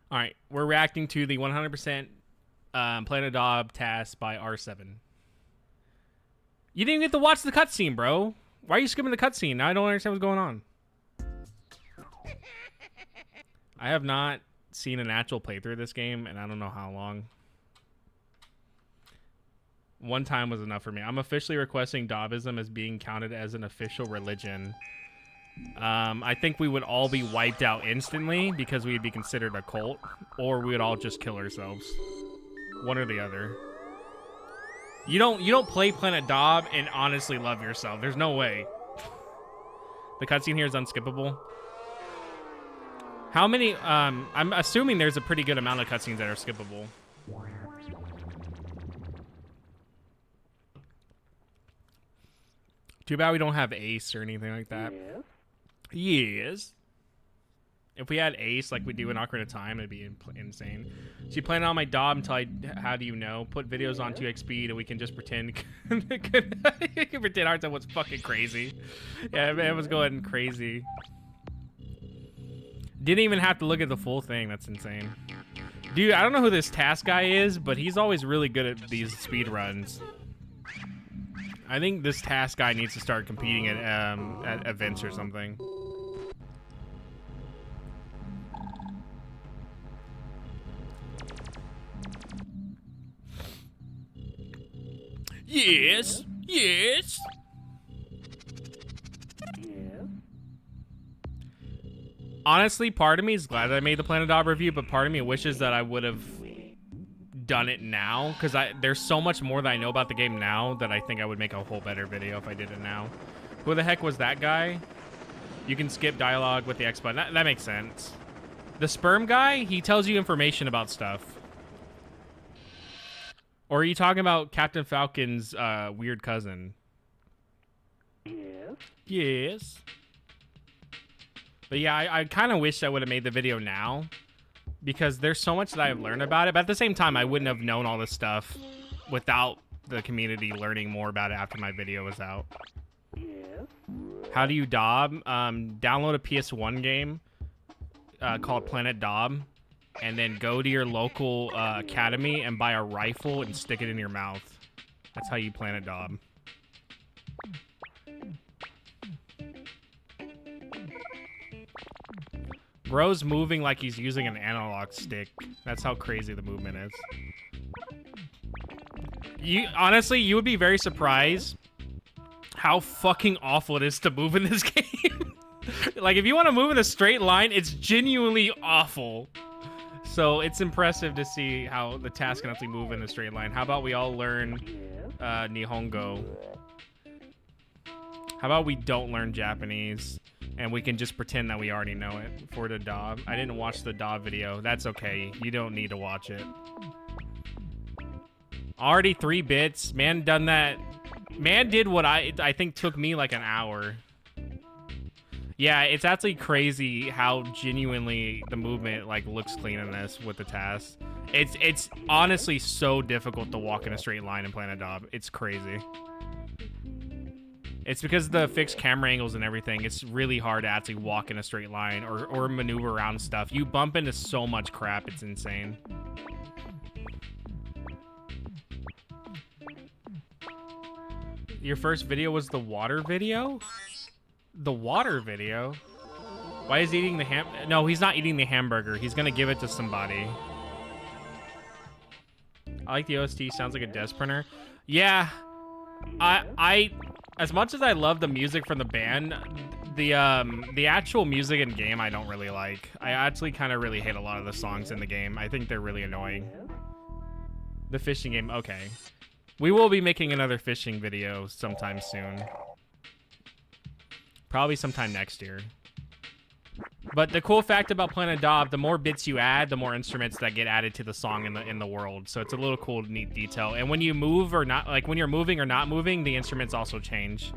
All right, we're reacting to the 100% Planet Dob TAS by R7. You didn't get to watch the cutscene, bro. Why are you skipping the cutscene? I don't understand what's going on. I have not seen an actual playthrough of this game, and I don't know how long. One time was enough for me. I'm officially requesting Dobism as being counted as an official religion. I think we would all be wiped out instantly because we'd be considered a cult, or we would all just kill ourselves. One or the other. You don't play Planet Dob and honestly love yourself. There's no way. The cutscene here is unskippable. How many? I'm assuming there's a pretty good amount of cutscenes that are skippable. Too bad we don't have Ace or anything like that. Yes. If we had Ace like we do in Ocarina of Time, it'd be insane. She planned on my Dob until how do you know? Put videos on 2x speed and we can just pretend. You can pretend Hearts was fucking crazy. Yeah, man, it was going crazy. Didn't even have to look at the full thing. That's insane. Dude, I don't know who this TAS guy is, but he's always really good at these speed runs. I think this TAS guy needs to start competing at events or something. Yes, yes. Honestly, part of me is glad that I made the Planet Dob review, but part of me wishes that I would have done it now, because there's so much more that I know about the game now that I think I would make a whole better video if I did it now. Who the heck was that guy? You can skip dialogue with the X button. That makes sense. The sperm guy, he tells you information about stuff. Or are you talking about Captain Falcon's weird cousin? Yes. Yes. But yeah, I kind of wish I would have made the video now, because there's so much that I've learned about it. But at the same time, I wouldn't have known all this stuff without the community learning more about it after my video was out. How do you Dob? Download a PS1 game called Planet Dob, and then go to your local academy and buy a rifle and stick it in your mouth. That's how you Planet Dob. Bro's moving like he's using an analog stick. That's how crazy the movement is. Honestly, you would be very surprised how fucking awful it is to move in this game. Like, if you want to move in a straight line, it's genuinely awful. So it's impressive to see how the TAS can actually move in a straight line. How about we all learn Nihongo? How about we don't learn Japanese and we can just pretend that we already know it for the Dob? I didn't watch the Dob video. That's okay. You don't need to watch it. Already 3 bits. Man done that. Man did what I think took me like an hour. Yeah, it's actually crazy how genuinely the movement like looks clean in this with the TAS. It's honestly so difficult to walk in a straight line in Planet Dob. It's crazy. It's because of the fixed camera angles and everything. It's really hard to actually walk in a straight line or maneuver around stuff. You bump into so much crap, it's insane. Your first video was the water video? The water video? Why is he eating the No, he's not eating the hamburger. He's gonna give it to somebody. I like the OST. Sounds like a desk printer. Yeah. As much as I love the music from the band, the actual music in game I don't really like. I actually kind of really hate a lot of the songs in the game. I think they're really annoying. The fishing game, okay. We will be making another fishing video sometime soon. Probably sometime next year. But the cool fact about Planet Dob, the more bits you add, the more instruments that get added to the song in the world. So it's a little cool, neat detail. And when you move or not, like when you're moving or not moving, the instruments also change.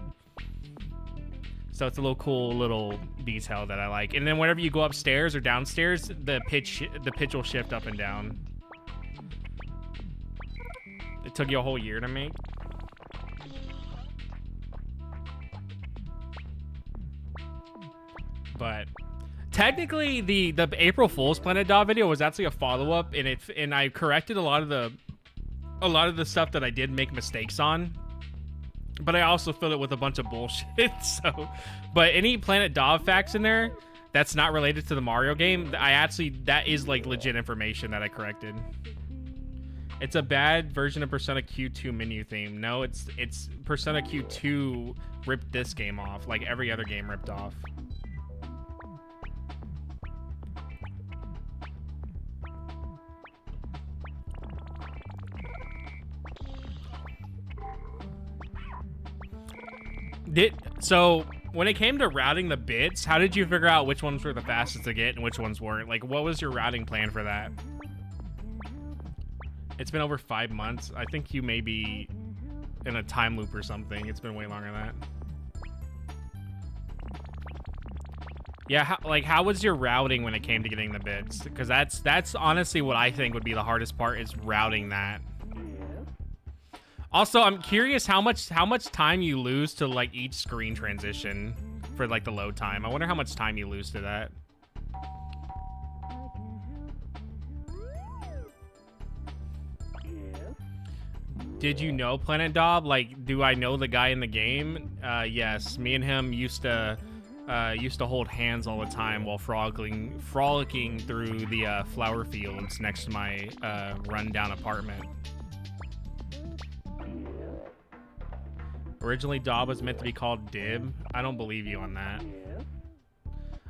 So it's a little cool little detail that I like. And then whenever you go upstairs or downstairs, the pitch will shift up and down. It took you a whole year to make. But technically the April Fool's Planet Dog video was actually a follow-up, and I corrected a lot of the stuff that I did make mistakes on. But I also filled it with a bunch of bullshit. So, but any Planet Dog facts in there that's not related to the Mario game, that is like legit information that I corrected. It's a bad version of Persona Q2 menu theme. No, it's Persona Q2 ripped this game off, like every other game ripped off. So when it came to routing the bits, how did you figure out which ones were the fastest to get and which ones weren't? Like, what was your routing plan for that? It's been over 5 months. I think you may be in a time loop or something. It's been way longer than that. Yeah, how was your routing when it came to getting the bits? Because that's honestly what I think would be the hardest part, is routing that. Also, I'm curious how much time you lose to like each screen transition for like the load time. I wonder how much time you lose to that. Did you know Planet Dob? Like, do I know the guy in the game? Yes, me and him used to hold hands all the time while frolicking through the flower fields next to my rundown apartment. Originally, Dob was meant to be called Dib. I don't believe you on that.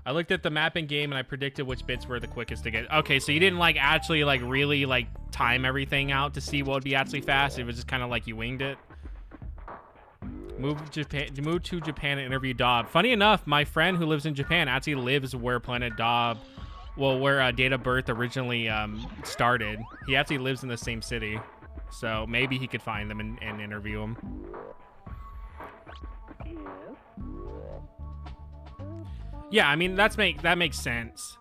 I looked at the mapping game and I predicted which bits were the quickest to get. Okay, so you didn't like actually like really like time everything out to see what would be actually fast. It was just kind of like you winged it. Move to Japan and interview Dob. Funny enough, my friend who lives in Japan actually lives where Planet Dob, well, where Date of Birth originally started. He actually lives in the same city, so maybe he could find them and interview him. Yeah, I mean that makes sense.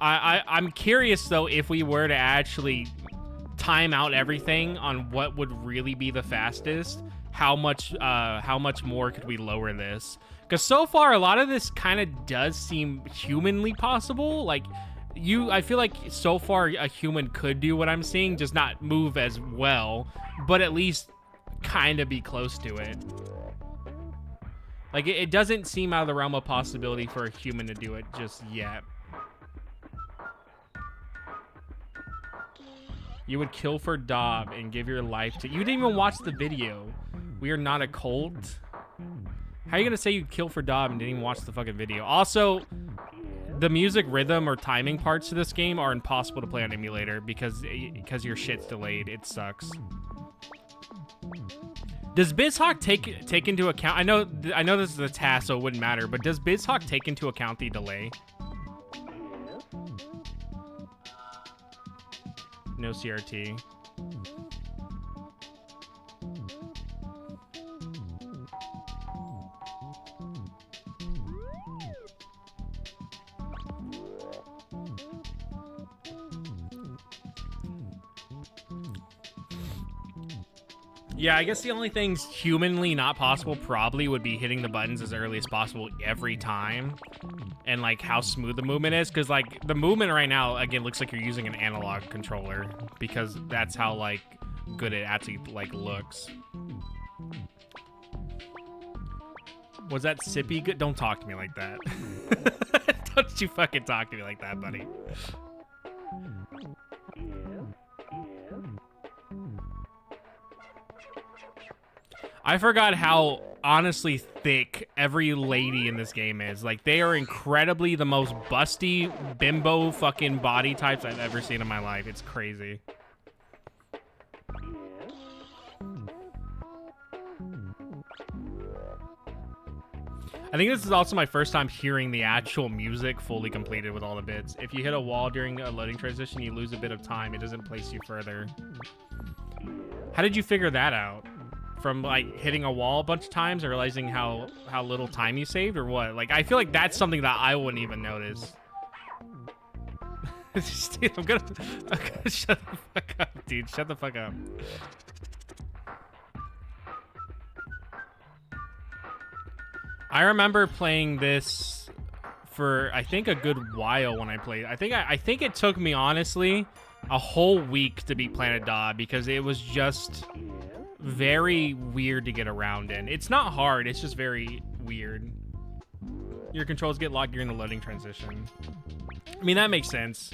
I'm curious though, if we were to actually time out everything on what would really be the fastest, how much more could we lower this? Because so far a lot of this kind of does seem humanly possible. Like I feel like so far a human could do what I'm seeing, just not move as well, but at least kind of be close to it. Like, it doesn't seem out of the realm of possibility for a human to do it just yet. You would kill for Dob and give your life to... You didn't even watch the video. We are not a cult. How are you going to say you'd kill for Dob and didn't even watch the fucking video? Also, the music rhythm or timing parts to this game are impossible to play on emulator because your shit's delayed. It sucks. Does BizHawk take into account? I know this is a TAS, so it wouldn't matter. But does BizHawk take into account the delay? No CRT. Yeah, I guess the only things humanly not possible probably would be hitting the buttons as early as possible every time, and like how smooth the movement is, because like the movement right now again looks like you're using an analog controller, because that's how like good it actually like looks. Was that sippy good? Don't talk to me like that. Don't you fucking talk to me like that, buddy. I forgot how honestly thick every lady in this game is. Like, they are incredibly the most busty bimbo fucking body types I've ever seen in my life. It's crazy. I think this is also my first time hearing the actual music fully completed with all the bits. If you hit a wall during a loading transition, you lose a bit of time. It doesn't place you further. How did you figure that out? From like hitting a wall a bunch of times and realizing how little time you saved, or what? Like, I feel like that's something that I wouldn't even notice. Dude, I'm gonna shut the fuck up, dude. Shut the fuck up. I remember playing this for I think a good while when I played. I think it took me honestly a whole week to beat Planet Daw because it was just very weird to get around in. It's not hard, it's just very weird. Your controls get locked during the loading transition. I mean, that makes sense.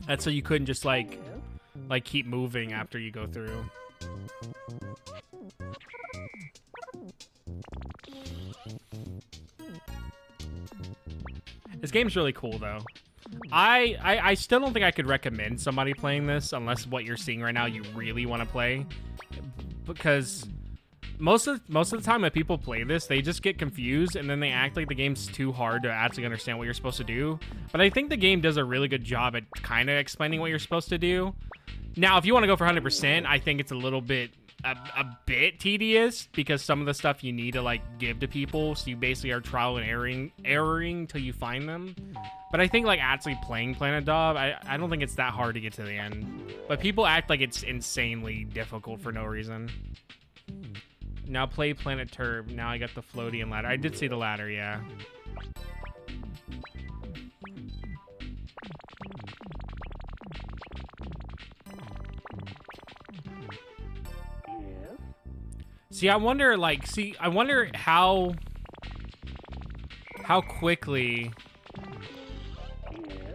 That's so you couldn't just like keep moving after you go through. This game's really cool though. I still don't think I could recommend somebody playing this unless what you're seeing right now you really want to play, because most of the time when people play this, they just get confused and then they act like the game's too hard to actually understand what you're supposed to do. But I think the game does a really good job at kind of explaining what you're supposed to do. Now, if you want to go for 100%, I think it's a little bit a bit tedious because some of the stuff you need to like give to people, so you basically are trial and erroring till you find them. But I think like actually playing Planet Daw, I don't think it's that hard to get to the end. But people act like it's insanely difficult for no reason. Now play Planet Turb. Now I got the floaty and ladder. I did see the ladder, yeah. See, I wonder, like, I wonder how quickly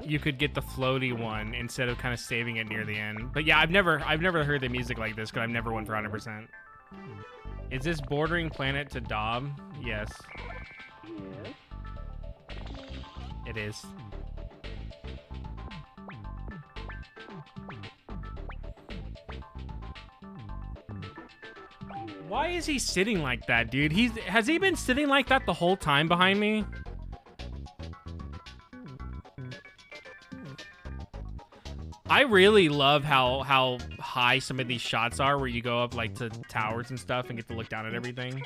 you could get the floaty one instead of kind of saving it near the end. But yeah, I've never heard the music like this because I've never went for 100%. Is this bordering Planet to Daub? Yes. It is. Why is he sitting like that, dude? Has he been sitting like that the whole time behind me? I really love how high some of these shots are where you go up like to towers and stuff and get to look down at everything.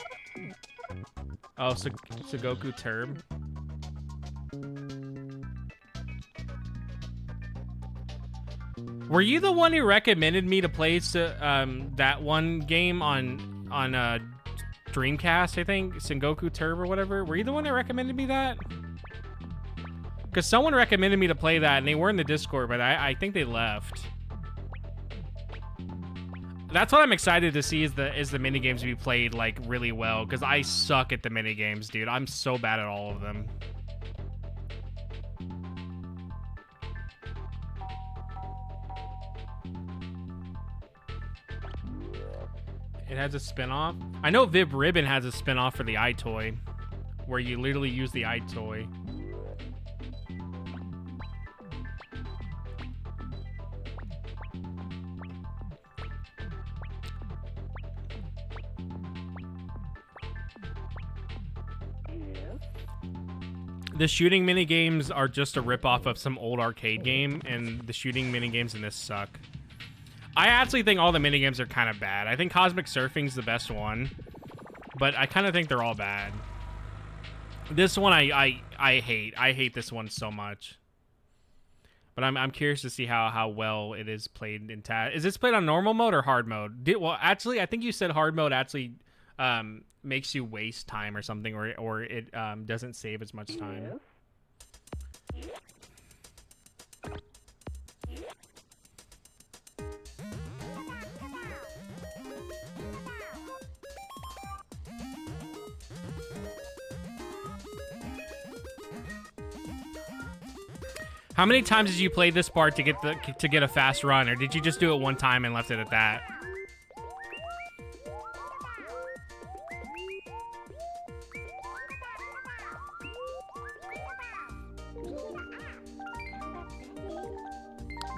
Oh, Sugoku Turb. Were you the one who recommended me to play that one game on Dreamcast, I think? Sengoku Turb or whatever? Were you the one that recommended me that? Because someone recommended me to play that, and they were in the Discord, but I think they left. That's what I'm excited to see is the minigames be played, like, really well, because I suck at the minigames, dude. I'm so bad at all of them. It has a spin-off. I know Vib Ribbon has a spin-off for the iToy, where you literally use the iToy. The shooting minigames are just a ripoff of some old arcade game, and the shooting minigames in this suck. I actually think all the minigames are kind of bad. I think Cosmic Surfing's the best one, but I kind of think they're all bad. This one I hate. I hate this one so much. But I'm curious to see how well it is played in TAS. Is this played on normal mode or hard mode? Well, actually, I think you said hard mode actually makes you waste time or something, or it doesn't save as much time. How many times did you play this part to get a fast run, or did you just do it one time and left it at that?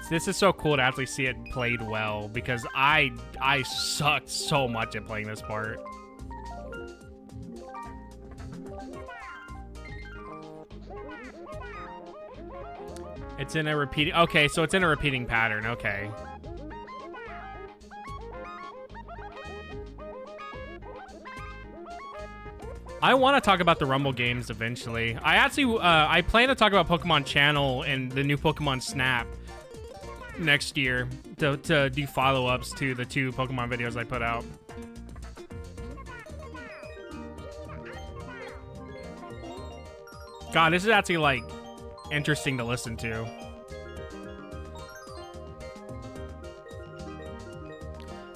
This is so cool to actually see it played well, because I sucked so much at playing this part. It's in a repeating... Okay, so it's in a repeating pattern. Okay. I want to talk about the Rumble games eventually. I actually... I plan to talk about Pokemon Channel and the new Pokemon Snap next year to do follow-ups to the 2 Pokemon videos I put out. God, this is actually, like, interesting to listen to.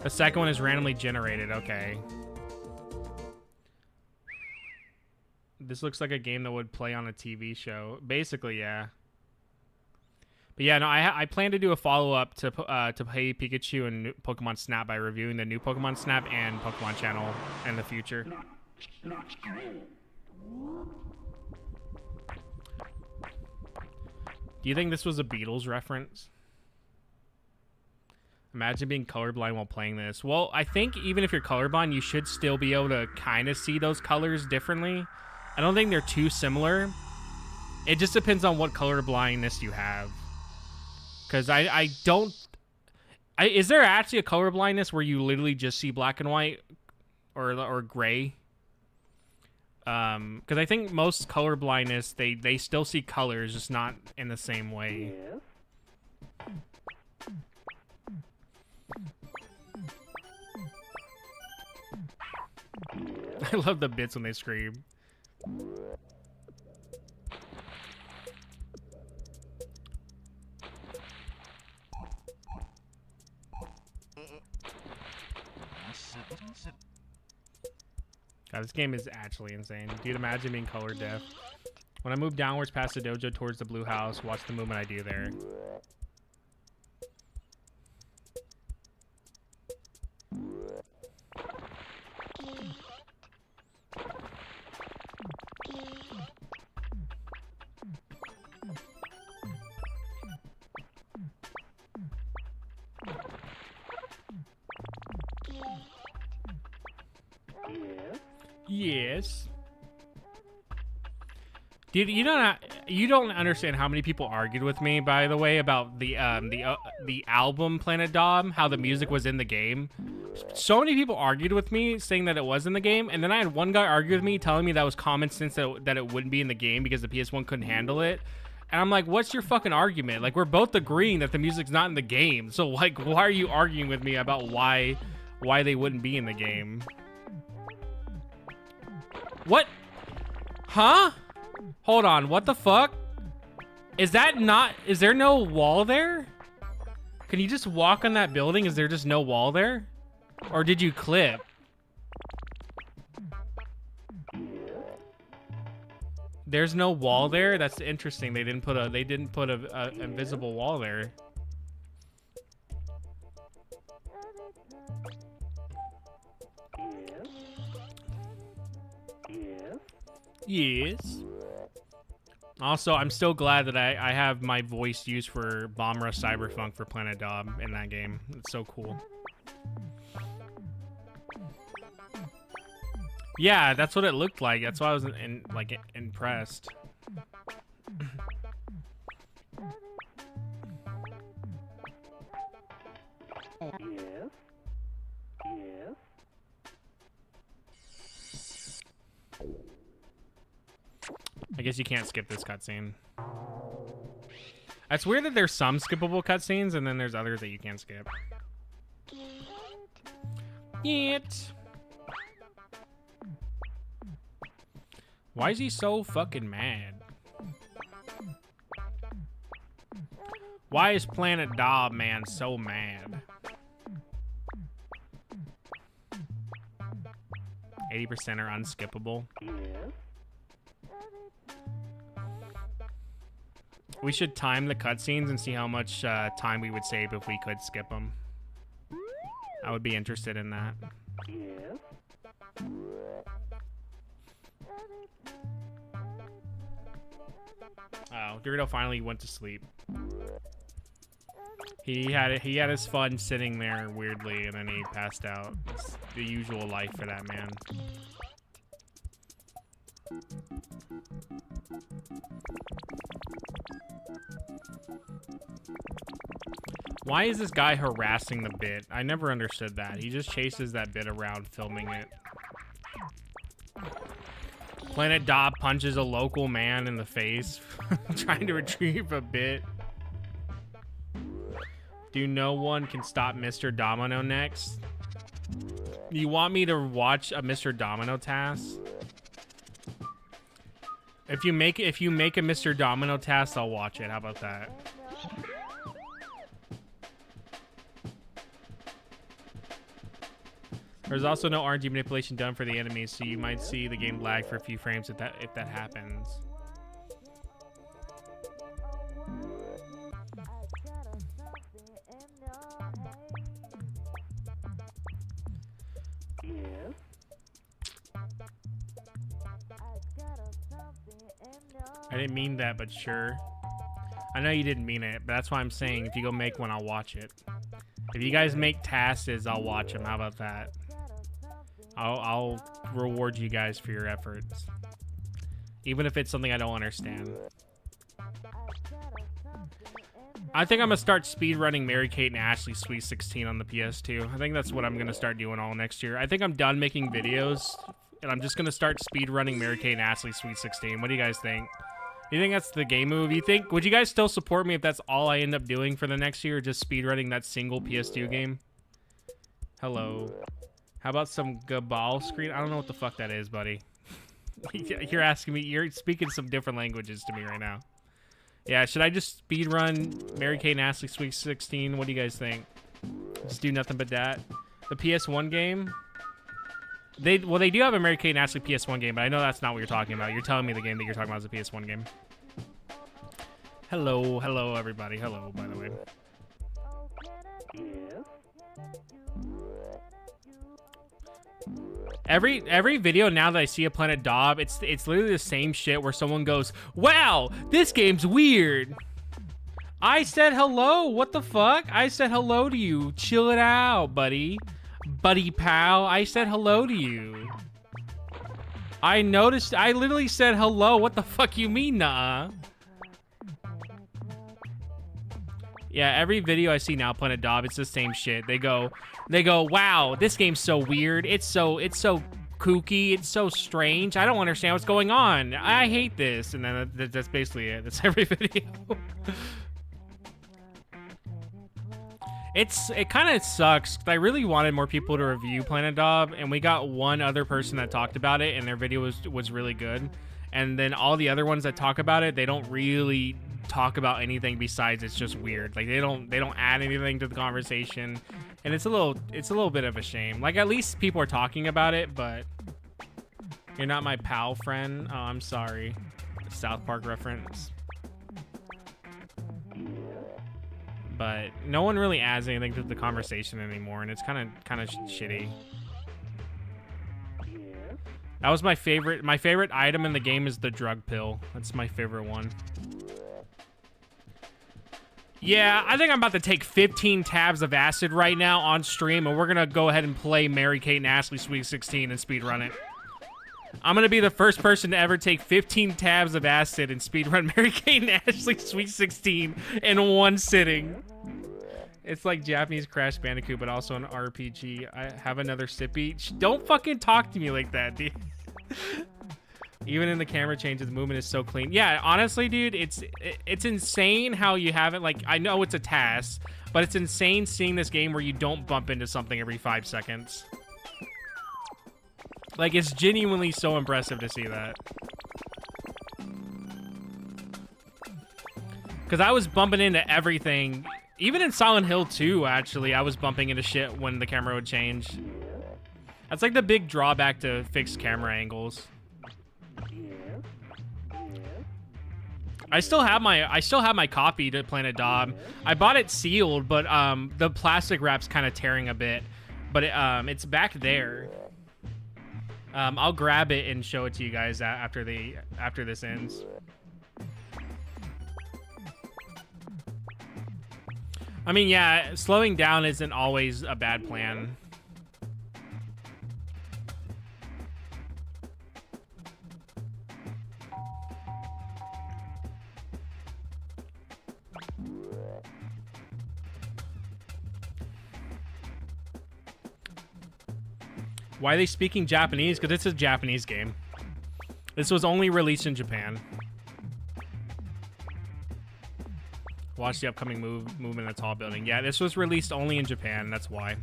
The second one is randomly generated. Okay. This looks like a game that would play on a TV show. Basically, yeah. But yeah, no, I plan to do a follow-up to Hey Pikachu and Pokemon Snap by reviewing the new Pokemon Snap and Pokemon Channel in the future. Do you think this was a Beatles reference? Imagine being colorblind while playing this. Well, I think even if you're colorblind, you should still be able to kind of see those colors differently. I don't think they're too similar. It just depends on what color blindness you have. Because I don't... is there actually a color blindness where you literally just see black and white? Or gray? Because I think most color blindness, they still see colors, just not in the same way. I love the bits when they scream. God, this game is actually insane. Dude, imagine being color deaf. When I move downwards past the dojo towards the blue house, watch the movement I do there. Yes. Dude, you don't understand how many people argued with me, by the way, about the album Planet Dom, how the music was in the game. So many people argued with me saying that it was in the game, and then I had one guy argue with me telling me that was common sense that it wouldn't be in the game because the PS1 couldn't handle it. And I'm like, what's your fucking argument? Like, we're both agreeing that the music's not in the game. So, like, why are you arguing with me about why they wouldn't be in the game? What? Huh? Hold on, what the fuck? Is there no wall there? Can you just walk on that building? Is there just no wall there? Or did you clip? There's no wall there? That's interesting. They didn't put a invisible wall there. Yes. Also, I'm still glad that I have my voice used for Bomb Rush Cyberfunk for Planet Dom in that game. It's so cool. Yeah, that's what it looked like. That's why I was impressed. I guess you can't skip this cutscene. That's weird that there's some skippable cutscenes and then there's others that you can't skip. Yet. Why is he so fucking mad? Why is Planet Dom Man so mad? 80% are unskippable. We should time the cutscenes and see how much time we would save if we could skip them. I would be interested in that. Oh, Dorito finally went to sleep. He had his fun sitting there weirdly, and then he passed out. It's the usual life for that man. Why is this guy harassing the bit? I never understood that. He just chases that bit around filming it. Planet Dom punches a local man in the face trying to retrieve a bit. Do no one can stop Mr. Domino next? You want me to watch a Mr. Domino TAS? If you make a Mr. Domino TAS, I'll watch it. How about that? There's also no RNG manipulation done for the enemies, so you might see the game lag for a few frames if that happens. I didn't mean that, but sure. I know you didn't mean it, but that's why I'm saying if you go make one, I'll watch it. If you guys make TASes, I'll watch them. How about that? I'll reward you guys for your efforts. Even if it's something I don't understand. I think I'm going to start speedrunning Mary-Kate and Ashley Sweet 16 on the PS2. I think that's what I'm going to start doing all next year. I think I'm done making videos, and I'm just going to start speedrunning Mary-Kate and Ashley Sweet 16. What do you guys think? You think that's the game move? Would you guys still support me if that's all I end up doing for the next year? Just speedrunning that single PS2 game? Hello. How about some Gabal screen? I don't know what the fuck that is, buddy. You're asking me. You're speaking some different languages to me right now. Yeah, should I just speedrun Mary-Kate and Ashley Sweet 16? What do you guys think? Just do nothing but that. The PS1 game? They do have a Mary-Kate and Ashley PS1 game, but I know that's not what you're talking about. You're telling me the game that you're talking about is a PS1 game. Hello, everybody. Hello, by the way. Every video now that I see a Planet Dob, it's literally the same shit where someone goes, "Wow, this game's weird." I said hello. What the fuck? I said hello to you. Chill it out, buddy. Buddy pal. I said hello to you. I noticed. I literally said hello. What the fuck you mean, nah? Yeah, every video I see now, Planet Dob, it's the same shit. They go, "Wow, this game's so weird. It's so kooky. It's so strange. I don't understand what's going on. I hate this." And then that's basically it. That's every video. It kind of sucks. I really wanted more people to review Planet Dob, and we got one other person that talked about it, and their video was really good. And then all the other ones that talk about it, they don't really talk about anything besides it's just weird. Like they don't add anything to the conversation, and it's a little bit of a shame. Like at least people are talking about it, but you're not my pal friend. Oh, I'm sorry. South Park reference. But no one really adds anything to the conversation anymore, and it's kind of shitty. That was my favorite. My favorite item in the game is the drug pill. That's my favorite one. Yeah, I think I'm about to take 15 tabs of acid right now on stream, and we're gonna go ahead and play Mary-Kate and Ashley Sweet 16 and speedrun it. I'm gonna be the first person to ever take 15 tabs of acid and speedrun Mary-Kate and Ashley Sweet 16 in one sitting. It's like Japanese Crash Bandicoot, but also an RPG. I have another sippy. Don't fucking talk to me like that, dude. Even in the camera changes, the movement is so clean. Yeah, honestly, dude, it's insane how you haven't, like, I know it's a TAS, but it's insane seeing this game where you don't bump into something every 5 seconds. Like, it's genuinely so impressive to see that. Because I was bumping into everything. Even in Silent Hill 2, actually, I was bumping into shit when the camera would change. That's like the big drawback to fixed camera angles. I still have my copy to Planet Dob. I bought it sealed, but the plastic wrap's kind of tearing a bit. But it's back there. I'll grab it and show it to you guys after this ends. I mean, yeah, slowing down isn't always a bad plan. Why are they speaking Japanese? Because it's a Japanese game. This was only released in Japan. Watch the upcoming movement in the tall building. Yeah, this was released only in Japan. That's why.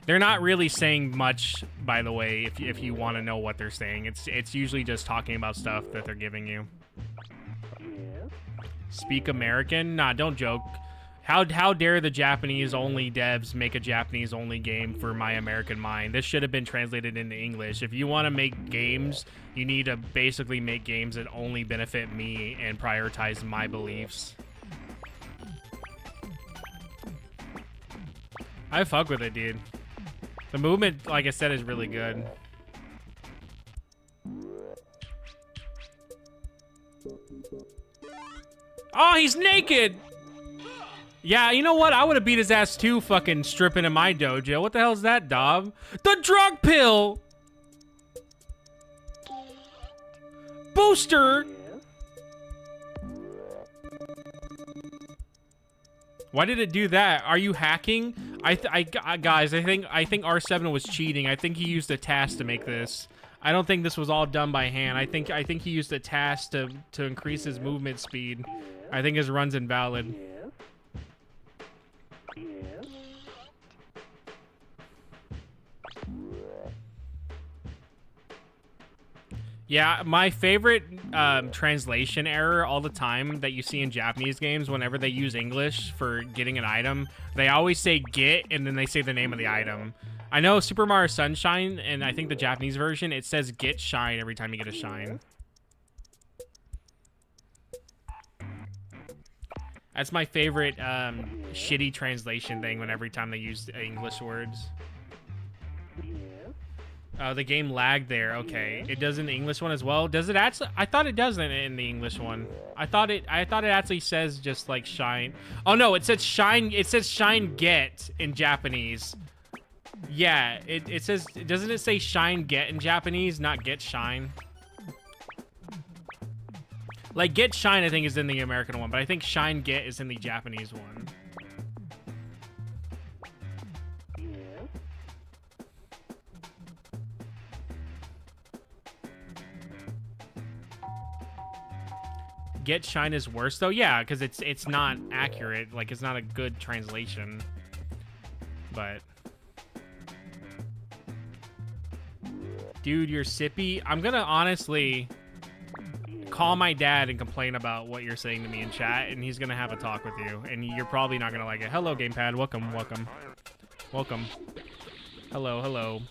They're not really saying much, by the way, if you want to know what they're saying. It's usually just talking about stuff that they're giving you. Speak American? Nah, don't joke. How dare the Japanese-only devs make a Japanese-only game for my American mind? This should have been translated into English. If you want to make games, you need to basically make games that only benefit me and prioritize my beliefs. I fuck with it, dude. The movement, like I said, is really good. Oh, he's naked! Yeah, you know what? I would have beat his ass too, fucking stripping in my dojo. What the hell is that, Dob? The drug pill! Booster! Why did it do that? Are you hacking? Guys, I think R7 was cheating. I think he used a TAS to make this. I don't think this was all done by hand. I think he used a TAS to increase his movement speed. I think his run's invalid. Yeah, my favorite translation error all the time that you see in Japanese games whenever they use English for getting an item, they always say get and then they say the name of the item. I know Super Mario Sunshine, and I think the Japanese version, it says get shine every time you get a shine. That's my favorite shitty translation thing when every time they use English words. The game lagged there. Okay, it does in the English one as well. Does it actually? I thought it does in the English one. I thought it actually says just like shine. Oh no, it says shine. It says shine get in Japanese. Yeah, it says. Doesn't it say shine get in Japanese, not get shine? Like get shine, I think is in the American one, but I think shine get is in the Japanese one. Get shine is worse though, yeah, because it's not accurate. Like it's not a good translation. But dude, you're sippy. I'm gonna honestly call my dad and complain about what you're saying to me in chat, and he's gonna have a talk with you, and you're probably not gonna like it. Hello, gamepad. Welcome. Hello.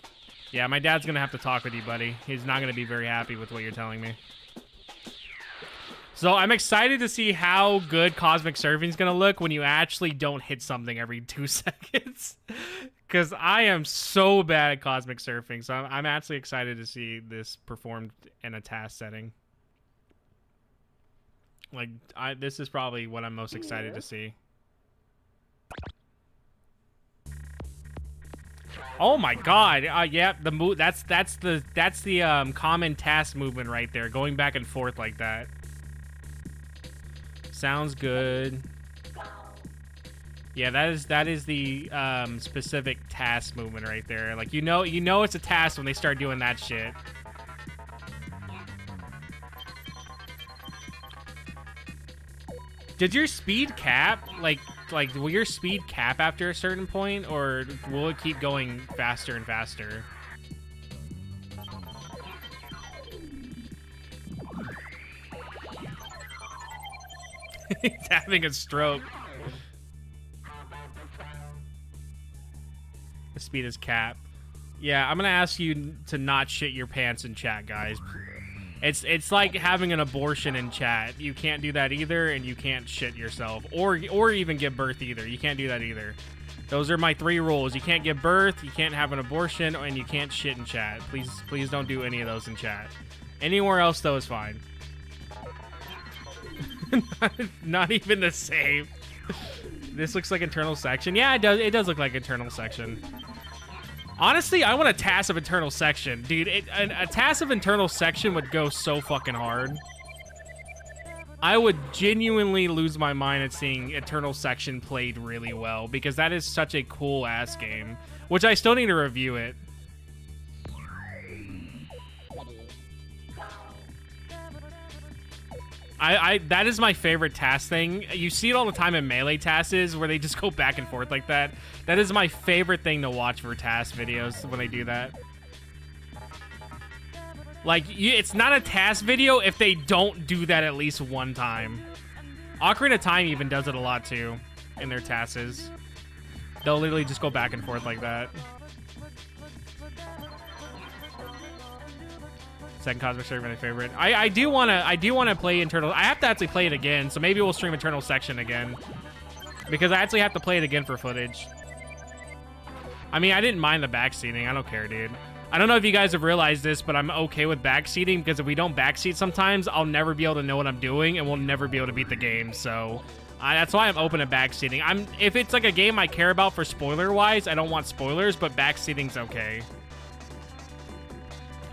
Yeah, my dad's gonna have to talk with you, buddy. He's not gonna be very happy with what you're telling me. So I'm excited to see how good Cosmic Surfing is going to look when you actually don't hit something every 2 seconds. Because I am so bad at Cosmic Surfing. So I'm actually excited to see this performed in a TAS setting. Like, this is probably what I'm most excited to see. Oh my god. Yeah, that's the common TAS movement right there. Going back and forth like that. Sounds good. Yeah, that is the specific TAS movement right there. Like you know it's a TAS when they start doing that shit. Did your speed cap like will your speed cap after a certain point, or will it keep going faster and faster? He's having a stroke. The speed is capped. Yeah, I'm gonna ask you to not shit your pants in chat, guys. It's like having an abortion in chat. You can't do that either, and you can't shit yourself, or even give birth either. You can't do that either. Those are my 3 rules. You can't give birth, you can't have an abortion, and you can't shit in chat. Please don't do any of those in chat. Anywhere else though is fine. Not even the same. This looks like internal section. Yeah, it does look like internal section. Honestly, I want a TAS of internal section. Dude, a TAS of internal section would go so fucking hard. I would genuinely lose my mind at seeing internal section played really well, because that is such a cool ass game, which I still need to review it. That is my favorite TAS thing. You see it all the time in Melee TASes where they just go back and forth like that. That is my favorite thing to watch for TAS videos when they do that. Like, it's not a TAS video if they don't do that at least one time. Ocarina of Time even does it a lot too in their TASes. They'll literally just go back and forth like that. Second Cosmic Survey, my favorite. I do wanna play Internal. I have to actually play it again, so maybe we'll stream Eternal Section again. Because I actually have to play it again for footage. I mean, I didn't mind the backseating. I don't care, dude. I don't know if you guys have realized this, but I'm okay with backseating because if we don't backseat sometimes, I'll never be able to know what I'm doing and we'll never be able to beat the game. So that's why I'm open to backseating. If it's like a game I care about for spoiler-wise, I don't want spoilers, but backseating's okay.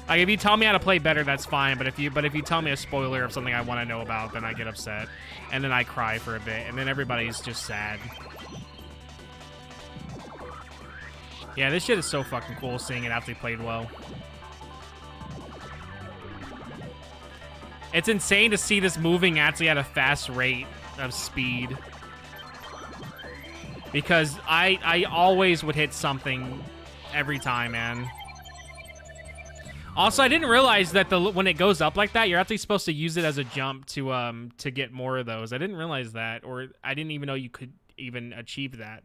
Like, if you tell me how to play better, that's fine. But if you tell me a spoiler of something I want to know about, then I get upset. And then I cry for a bit. And then everybody's just sad. Yeah, this shit is so fucking cool seeing it after they played well. It's insane to see this moving actually at a fast rate of speed. Because I always would hit something every time, man. Also, I didn't realize that when it goes up like that, you're actually supposed to use it as a jump to get more of those. I didn't realize that, or I didn't even know you could even achieve that.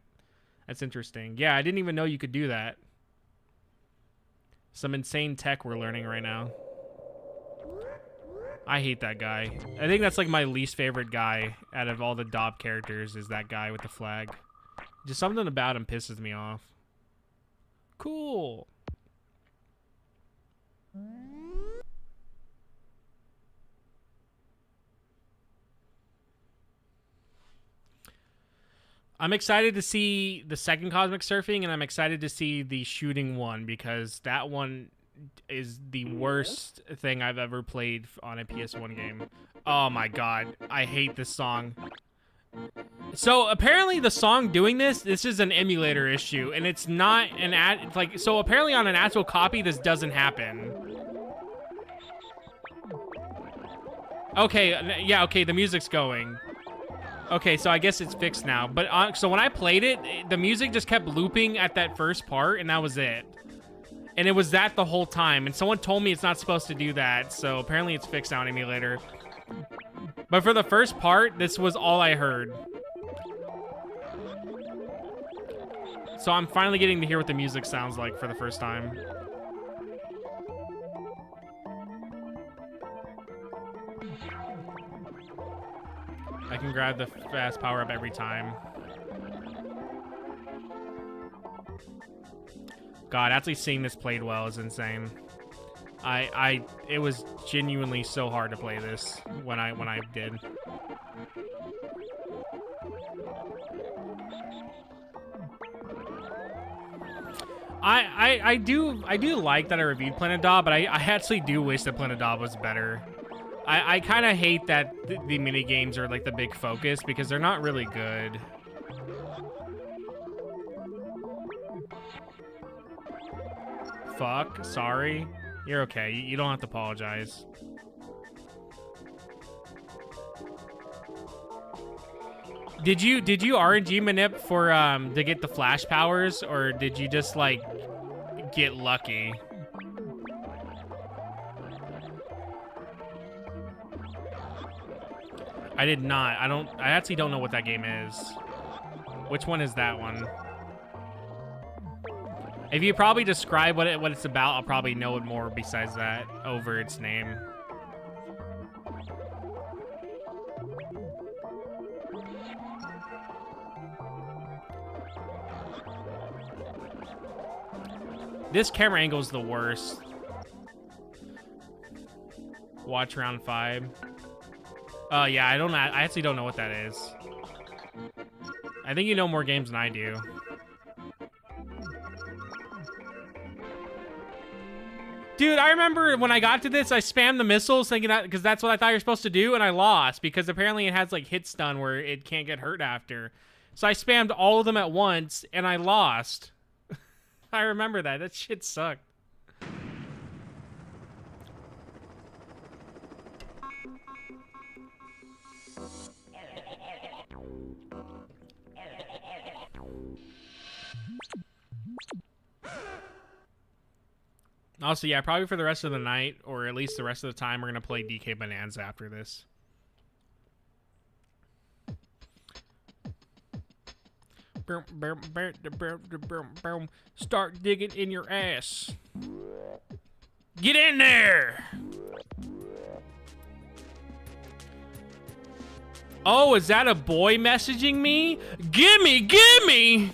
That's interesting. Yeah, I didn't even know you could do that. Some insane tech we're learning right now. I hate that guy. I think that's like my least favorite guy out of all the Dob characters is that guy with the flag. Just something about him pisses me off. Cool. I'm excited to see the second Cosmic Surfing, and I'm excited to see the shooting one, because that one is the worst thing I've ever played on a PS1 game. Oh my god, I hate this song. So apparently the song doing this is an emulator issue, and it's not an so apparently on an actual copy this doesn't happen. Okay, yeah, okay, the music's going. Okay, so I guess it's fixed now. But so when I played it, the music just kept looping at that first part, and that was it. And it was that the whole time. And someone told me it's not supposed to do that, so apparently it's fixed on emulator. But for the first part, this was all I heard. So I'm finally getting to hear what the music sounds like for the first time. I can grab the fast power-up every time. God, actually seeing this played well is insane. It was genuinely so hard to play this when I did. I do like that I reviewed Planet Dob, but I actually do wish that Planet Dob was better. I kind of hate that the mini games are like the big focus because they're not really good. Fuck, sorry. You're okay. You don't have to apologize. Did you RNG manip for to get the flash powers, or did you just like get lucky? I did not. I actually don't know what that game is. Which one is that one? If you probably describe what it's about, I'll probably know it more besides that over its name. This camera angle is the worst. Watch round 5. Yeah, I actually don't know what that is. I think you know more games than I do. Dude, I remember when I got to this, I spammed the missiles thinking that because that's what I thought you're supposed to do, and I lost because apparently it has like hit stun where it can't get hurt after. So I spammed all of them at once and I lost. I remember that. That shit sucked. Also, yeah, probably for the rest of the night, or at least the rest of the time, we're going to play DK Bonanza after this. Start digging in your ass. Get in there! Oh, is that a boy messaging me? Gimme, gimme!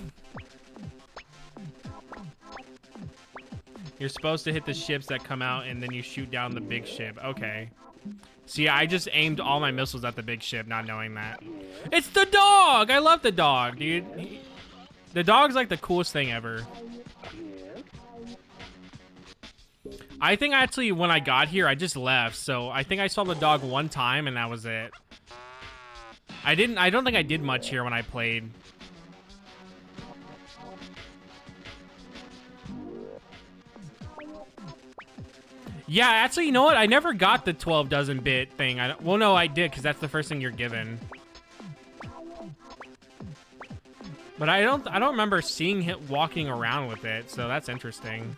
You're supposed to hit the ships that come out and then you shoot down the big ship. Okay. See, I just aimed all my missiles at the big ship, not knowing that. It's the dog! I love the dog, dude. The dog's like the coolest thing ever. I think actually when I got here, I just left. So I think I saw the dog one time and that was it. I don't think I did much here when I played. Yeah, actually, you know what? I never got the 12 dozen bit thing. Well, no, I did, because that's the first thing you're given. But I don't remember seeing him walking around with it, so that's interesting.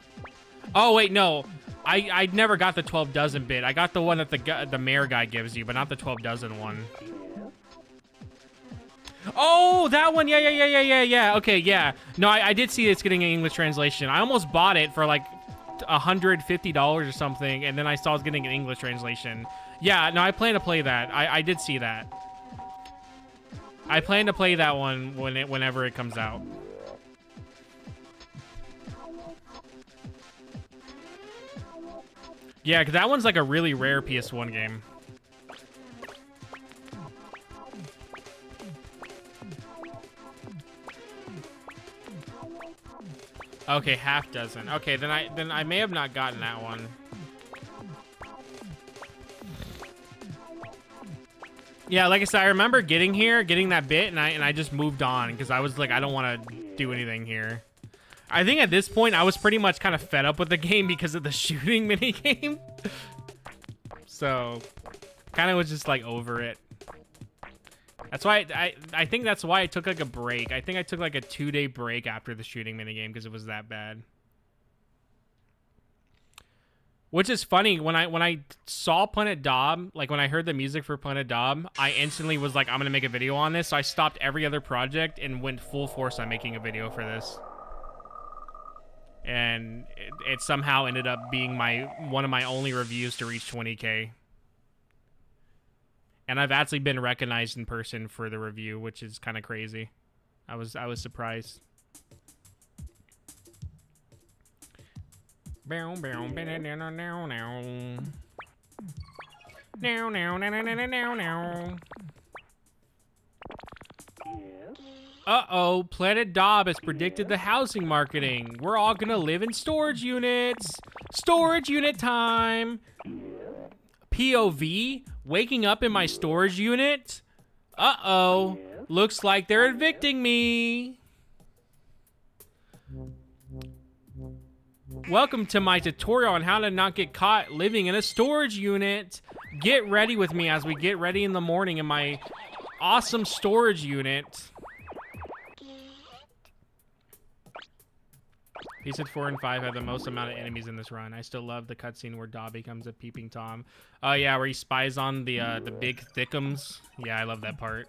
Oh wait, no, I never got the 12 dozen bit. I got the one that the mayor guy gives you, but not the 12 dozen one. Oh, that one, yeah. Okay, yeah. No, I did see it's getting an English translation. I almost bought it for like $150 or something, and then I saw it was getting an English translation. Yeah, no, I plan to play that. I did see that. I plan to play that one whenever it comes out. Yeah, because that one's like a really rare PS1 game. Okay, half dozen. Okay, then I may have not gotten that one. Yeah, like I said, I remember getting that bit, and I just moved on because I was like, I don't want to do anything here. I think at this point I was pretty much kind of fed up with the game because of the shooting minigame. So, kind of was just like over it. That's why I think that's why I took like a break. I think I took like a 2-day break after the shooting minigame because it was that bad. Which is funny, when I saw Planet Dob, like when I heard the music for Planet Dob, I instantly was like, I'm gonna make a video on this. So I stopped every other project and went full force on making a video for this. And it somehow ended up being one of my only reviews to reach 20K. And I've actually been recognized in person for the review, which is kind of crazy. I was surprised. Uh-oh, Planet Dob has predicted the housing marketing. We're all gonna live in storage units. Storage unit time. POV, waking up in my storage unit? Uh-oh, looks like they're evicting me. Welcome to my tutorial on how to not get caught living in a storage unit. Get ready with me as we get ready in the morning in my awesome storage unit. He said 4 and 5 have the most amount of enemies in this run. I still love the cutscene where Dob becomes a peeping Tom. Oh yeah, where he spies on the big thickums. Yeah, I love that part.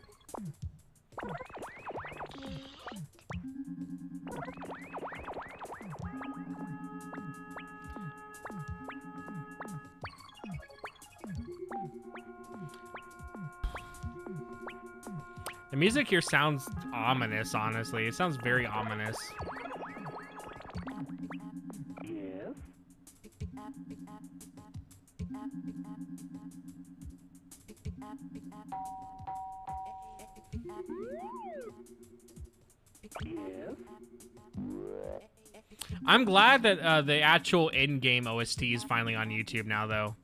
The music here sounds ominous, honestly. It sounds very ominous. I'm glad that the actual in-game OST is finally on YouTube now, though.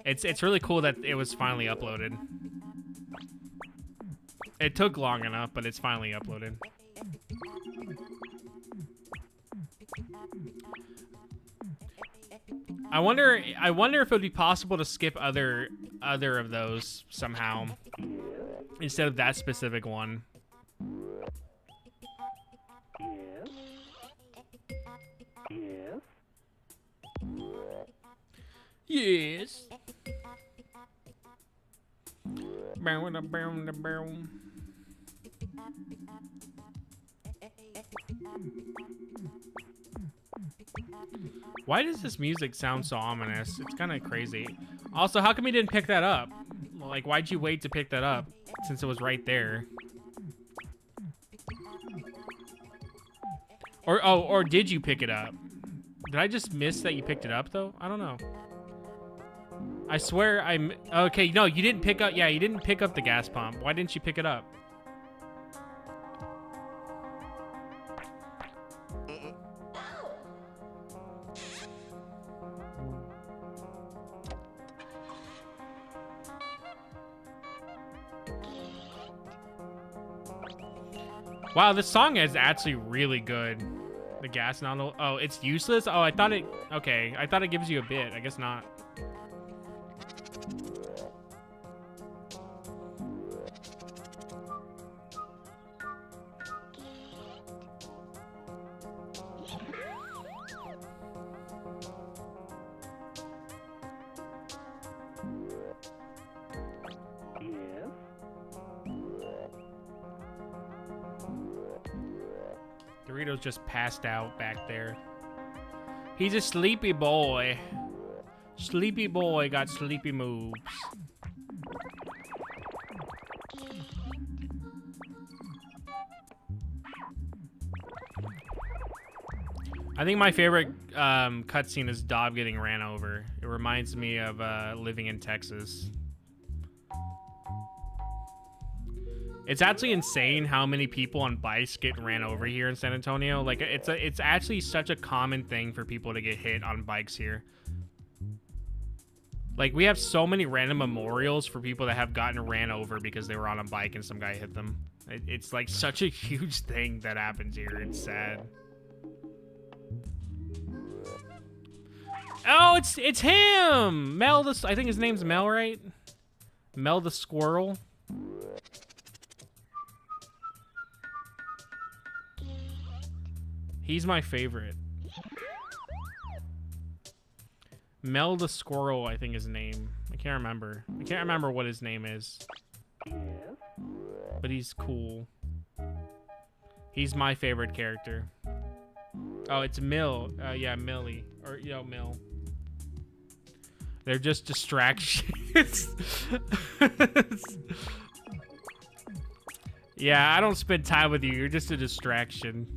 It's really cool that it was finally uploaded. It took long enough, but it's finally uploaded. I wonder if it would be possible to skip other of those somehow instead of that specific one. Yes. Why does this music sound so ominous? It's kind of crazy. Also, how come you didn't pick that up? Like, why'd you wait to pick that up since it was right there? Or did you pick it up? Did I just miss that you picked it up, though? I don't know. I swear I'm... Okay, no, you didn't pick up... Yeah, you didn't pick up the gas pump. Why didn't you pick it up? Wow, this song is actually really good. The gas nozzle. Oh, it's useless? Oh, I thought it... Okay, I thought it gives you a bit. I guess not. Dorito's just passed out back there. He's a sleepy boy. Sleepy boy got sleepy moves. I think my favorite cutscene is Dob getting ran over. It reminds me of living in Texas. It's actually insane how many people on bikes get ran over here in San Antonio. Like, it's actually such a common thing for people to get hit on bikes here. Like, we have so many random memorials for people that have gotten ran over because they were on a bike and some guy hit them. It's like such a huge thing that happens here. It's sad. Oh, it's him! Mel the... I think his name's Mel, right? Mel the squirrel. He's my favorite. Mel the Squirrel, I think his name. I can't remember. I can't remember what his name is. But he's cool. He's my favorite character. Oh, it's Mill. Yeah, Millie. Or, you know, Mill. They're just distractions. Yeah, I don't spend time with you. You're just a distraction.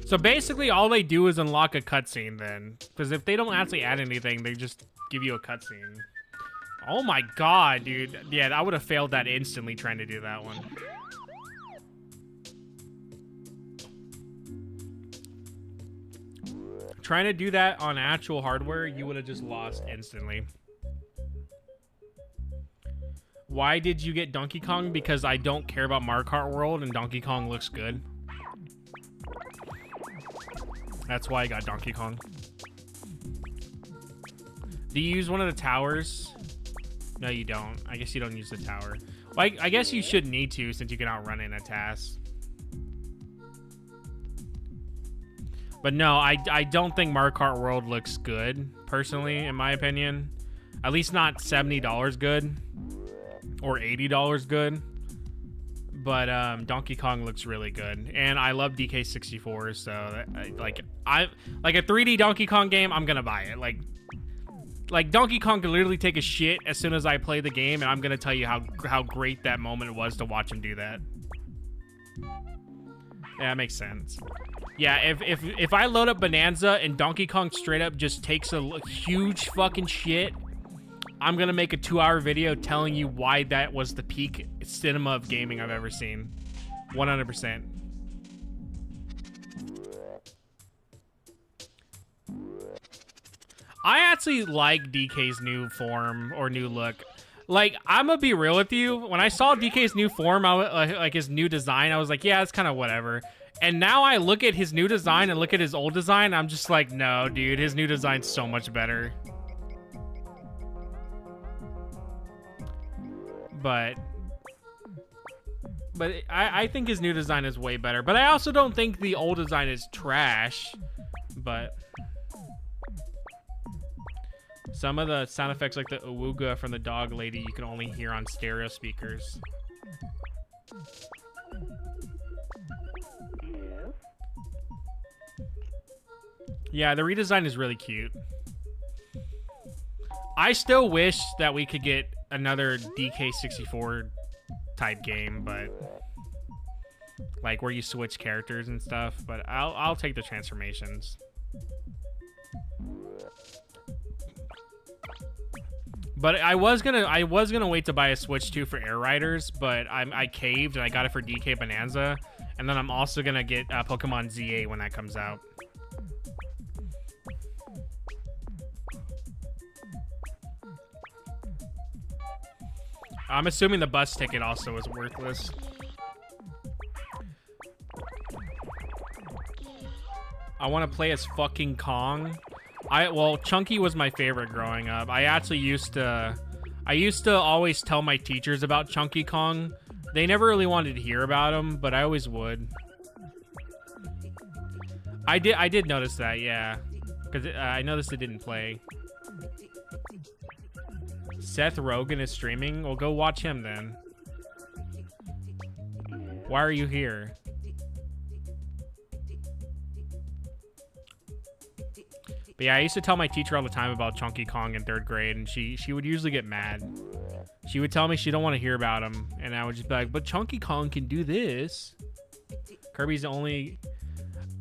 So basically, all they do is unlock a cutscene then. Because if they don't actually add anything, they just give you a cutscene. Oh my god, dude. Yeah, I would have failed that instantly trying to do that one. Trying to do that on actual hardware, you would have just lost instantly. Why did you get Donkey Kong? Because I don't care about Mario Kart World and Donkey Kong looks good. That's why I got Donkey Kong. Do you use one of the towers? No, you don't. I guess you don't use the tower. Well, I guess you should need to since you can outrun it in a TAS. But no, I don't think Mario Kart World looks good, personally, in my opinion. At least not $70 good. Or $80 good. But Donkey Kong looks really good, and I love DK64. So like a 3D Donkey Kong game, I'm gonna buy it. Like Donkey Kong could literally take a shit as soon as I play the game, and I'm gonna tell you how great that moment was to watch him do that. Yeah, that makes sense. Yeah, if I load up Bonanza and Donkey Kong straight up just takes a huge fucking shit, I'm gonna make a 2-hour video telling you why that was the peak cinema of gaming I've ever seen. 100%. I actually like DK's new form or new look. Like, I'm gonna be real with you. When I saw DK's new form, like his new design, I was like, yeah, it's kind of whatever. And now I look at his new design and look at his old design, I'm just like, no, dude, his new design's so much better. But But I think his new design is way better. But I also don't think the old design is trash. But some of the sound effects, like the awooga from the dog lady, you can only hear on stereo speakers. Yeah, the redesign is really cute. I still wish that we could get another DK64 type game, but like where you switch characters and stuff. But I'll take the transformations. But I was gonna wait to buy a Switch 2 for Air Riders, but I caved and I got it for DK Bonanza, and then I'm also gonna get Pokemon ZA when that comes out. I'm assuming the bus ticket also is worthless. I want to play as fucking Kong. Well, Chunky was my favorite growing up. I actually used to always tell my teachers about Chunky Kong. They never really wanted to hear about him, but I always would. I did notice that, yeah, because I noticed it didn't play. Seth Rogen is streaming? Well, go watch him then. Why are you here? But yeah, I used to tell my teacher all the time about Chunky Kong in 3rd grade, and she would usually get mad. She would tell me she don't want to hear about him, and I would just be like, but Chunky Kong can do this. Kirby's the only...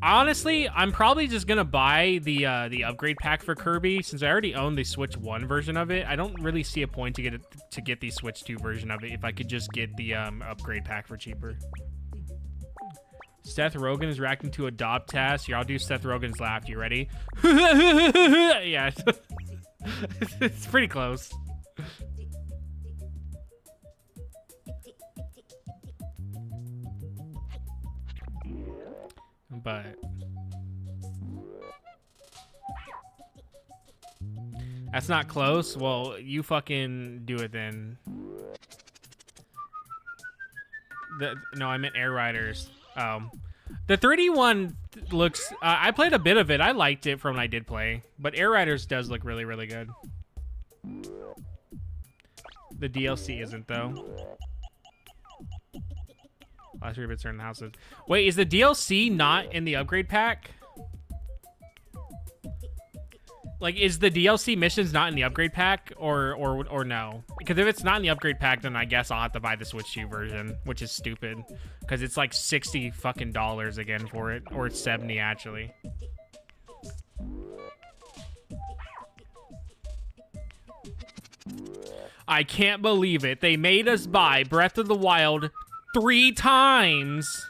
Honestly, I'm probably just gonna buy the upgrade pack for Kirby since I already own the Switch 1 version of it. I don't really see a point to get the Switch 2 version of it if I could just get the upgrade pack for cheaper. Seth Rogen is reacting to Adopt TAS. Here, I'll do Seth Rogen's laugh. You ready? Yeah, it's pretty close. But that's not close. Well, you fucking do it then. No, I meant Air Riders. The 3D one looks... I played a bit of it. I liked it from when I did play. But Air Riders does look really, really good. The DLC isn't, though. Last 3 bits are in the houses. Wait, is the DLC not in the upgrade pack? Like, is the DLC missions not in the upgrade pack, or no? Because if it's not in the upgrade pack, then I guess I'll have to buy the Switch 2 version, which is stupid. Because it's like $60 fucking again for it, or it's 70 actually. I can't believe it. They made us buy Breath of the Wild 3 times.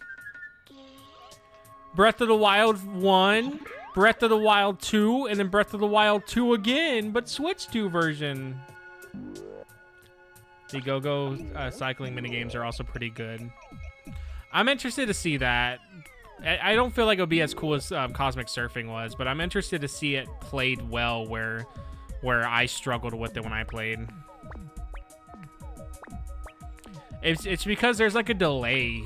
Breath of the Wild 1, Breath of the Wild 2, and then Breath of the Wild 2 again, but Switch 2 version. The go-go cycling minigames are also pretty good. I'm interested to see that. I don't feel like it'll be as cool as Cosmic Surfing was, but I'm interested to see it played well where I struggled with it when I played. It's because there's like a delay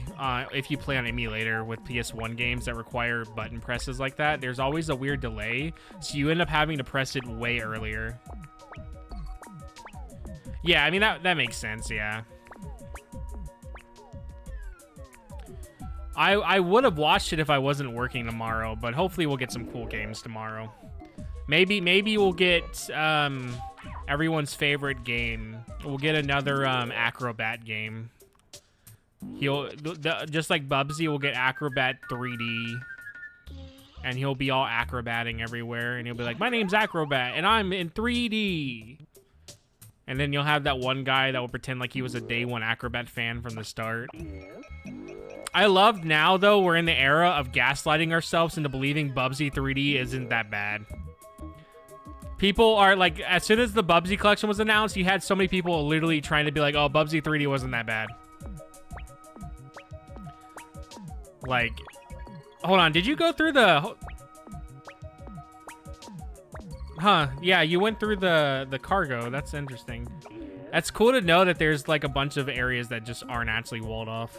if you play on emulator with PS1 games that require button presses like that. There's always a weird delay, so you end up having to press it way earlier. Yeah, I mean, that makes sense, yeah. I would have watched it if I wasn't working tomorrow, but hopefully we'll get some cool games tomorrow. Maybe we'll get everyone's favorite game. We'll get another Acrobat game. Just like Bubsy will get Acrobat 3D, and he'll be all acrobating everywhere, and he'll be like, my name's Acrobat and I'm in 3D. And then you'll have that one guy that will pretend like he was a day one Acrobat fan from the start. I love now, though, we're in the era of gaslighting ourselves into believing Bubsy 3D isn't that bad. People are like, as soon as the Bubsy collection was announced, you had so many people literally trying to be like, oh, Bubsy 3D wasn't that bad. Like, hold on, did you go through the... Huh, yeah, you went through the cargo. That's interesting. That's cool to know that there's like a bunch of areas that just aren't actually walled off.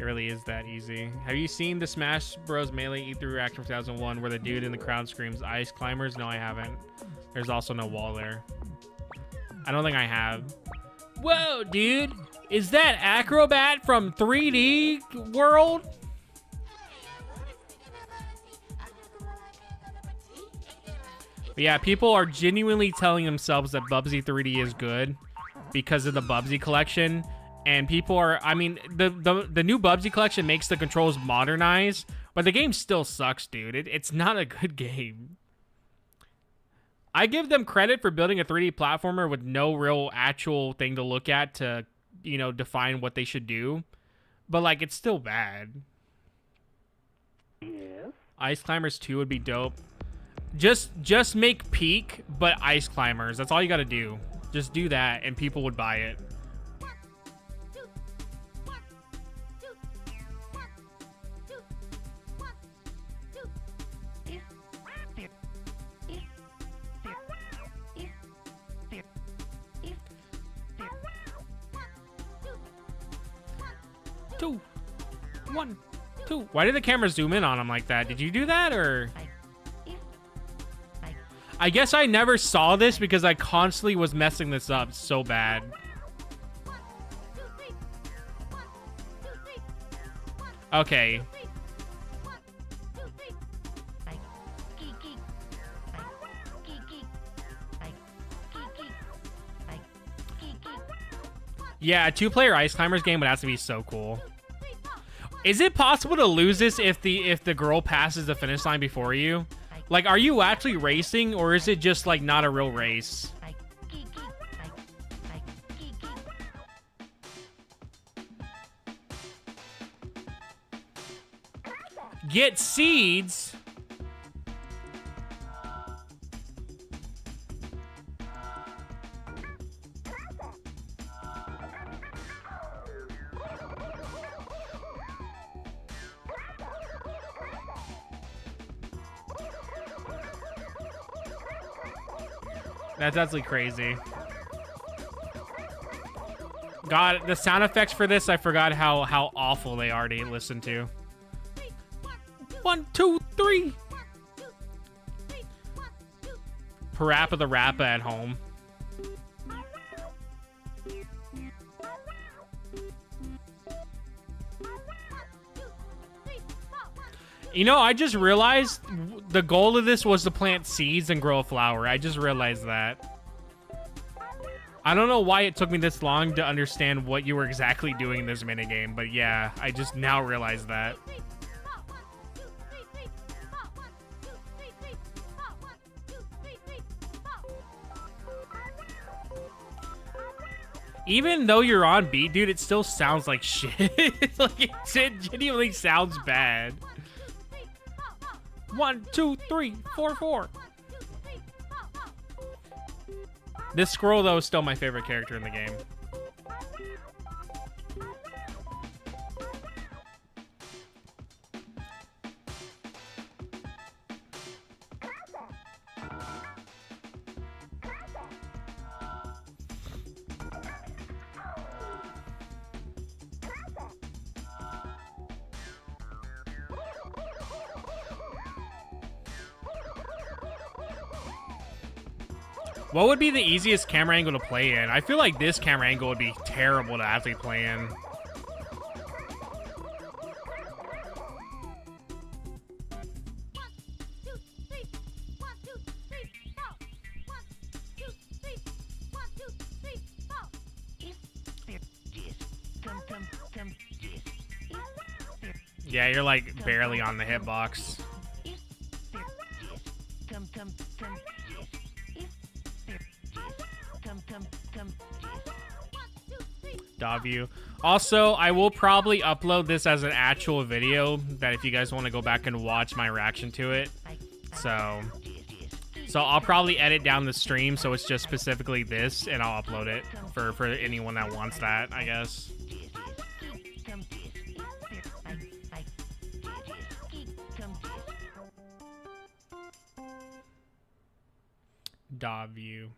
It really is that easy. Have you seen the Smash Bros. Melee E3 reaction from 2001 where the dude in the crowd screams, "Ice climbers"? No, I haven't. There's also no wall there. I don't think I have. Whoa, dude. Is that Acrobat from 3D World? But yeah, people are genuinely telling themselves that Bubsy 3D is good because of the Bubsy collection. And people are, I mean, the new Bubsy collection makes the controls modernized, but the game still sucks, dude. It's not a good game. I give them credit for building a 3D platformer with no real actual thing to look at to, you know, define what they should do. But, like, it's still bad. Yes. Ice Climbers 2 would be dope. Just make Peak, but Ice Climbers. That's all you gotta do. Just do that, and people would buy it. Two, 1, 2. Why did the camera zoom in on him like that? Did you do that, or? I guess I never saw this because I constantly was messing this up so bad. Okay. Yeah, a 2-player Ice Climbers game would have to be so cool. Is it possible to lose this if the girl passes the finish line before you? Like, are you actually racing, or is it just, like, not a real race? Get seeds? That's absolutely crazy. God, the sound effects for this, I forgot how awful they are to listen to. 1, 2, 3. Parappa the Rappa at home. You know, I just realized the goal of this was to plant seeds and grow a flower. I just realized that. I don't know why it took me this long to understand what you were exactly doing in this minigame, but yeah, I just now realized that. Even though you're on beat, dude, it still sounds like shit. Like, it genuinely sounds bad. 1, 2, 3, 4, 4. This squirrel, though, is still my favorite character in the game. What would be the easiest camera angle to play in? I feel like this camera angle would be terrible to actually play in. Yeah, you're like barely on the hitbox. View. Also, I will probably upload this as an actual video that if you guys want to go back and watch my reaction to it. So I'll probably edit down the stream so it's just specifically this, and I'll upload it for anyone that wants that, I guess. View.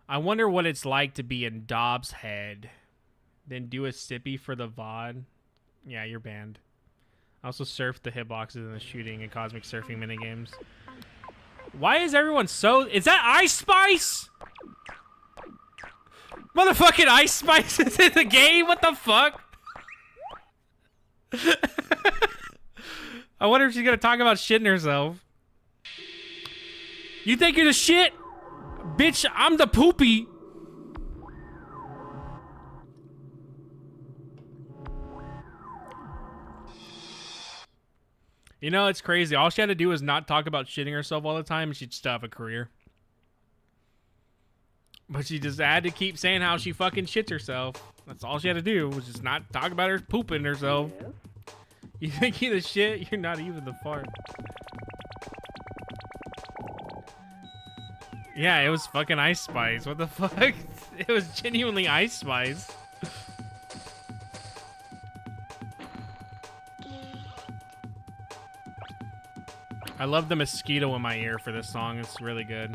I wonder what it's like to be in Dobbs' head. Then do a sippy for the VOD. Yeah, you're banned. I also surfed the hitboxes in the shooting and cosmic surfing minigames. Why is everyone so... Is that Ice Spice? Motherfucking Ice Spice is in the game? What the fuck? I wonder if she's gonna talk about shitting herself. You think you're the shit? Bitch, I'm the poopy. You know, it's crazy. All she had to do was not talk about shitting herself all the time and she'd still have a career. But she just had to keep saying how she fucking shits herself. That's all she had to do, was just not talk about her pooping herself. You think you're the shit? You're not even the fart. Yeah, it was fucking Ice Spice. What the fuck? It was genuinely Ice Spice. I love the mosquito in my ear for this song. It's really good.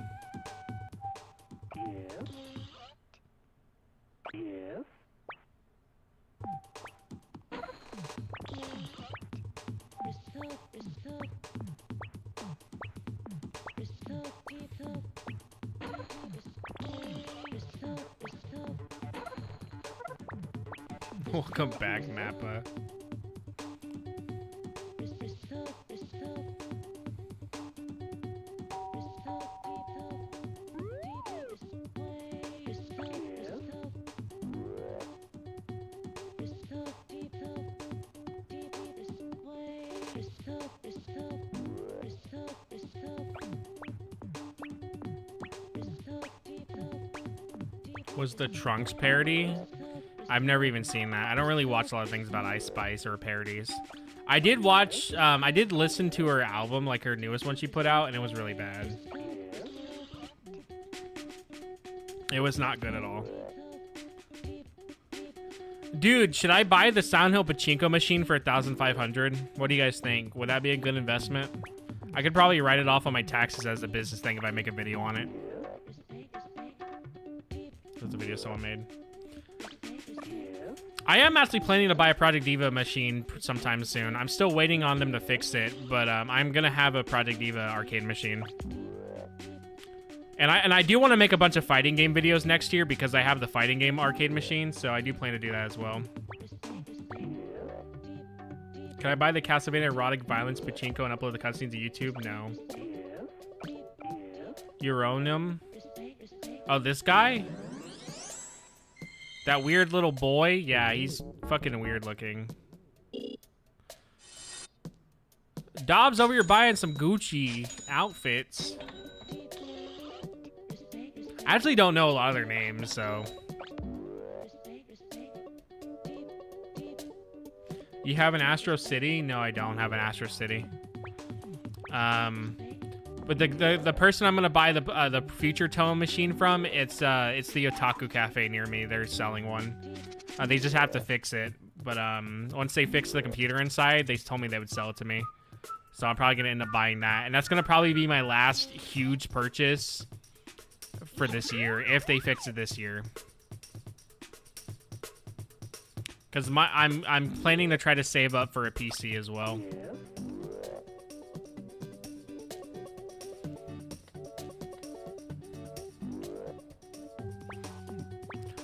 Welcome back, Mappa. Was the Trunks parody? I've never even seen that. I don't really watch a lot of things about Ice Spice or parodies. I did watch, I did listen to her album, like her newest one she put out, and it was really bad. It was not good at all. Dude, should I buy the Soundhill Pachinko machine for 1,500? What do you guys think? Would that be a good investment? I could probably write it off on my taxes as a business thing if I make a video on it. That's a video someone made. I am actually planning to buy a Project Diva machine sometime soon. I'm still waiting on them to fix it, but I'm gonna have a Project Diva arcade machine. And I do want to make a bunch of fighting game videos next year because I have the fighting game arcade machine, so I do plan to do that as well. Can I buy the Castlevania Erotic Violence Pachinko and upload the cutscenes to YouTube? No. Euronymous? Oh, this guy? That weird little boy? Yeah, he's fucking weird looking. Dobbs over here buying some Gucci outfits. I actually don't know a lot of their names, so. You have an Astro City? No, I don't have an Astro City. But the person I'm gonna buy the Future Tone machine from, it's the Otaku Cafe near me. They're selling one. They just have to fix it. But once they fix the computer inside, they told me they would sell it to me. So I'm probably gonna end up buying that, and that's gonna probably be my last huge purchase for this year if they fix it this year. Because I'm planning to try to save up for a PC as well.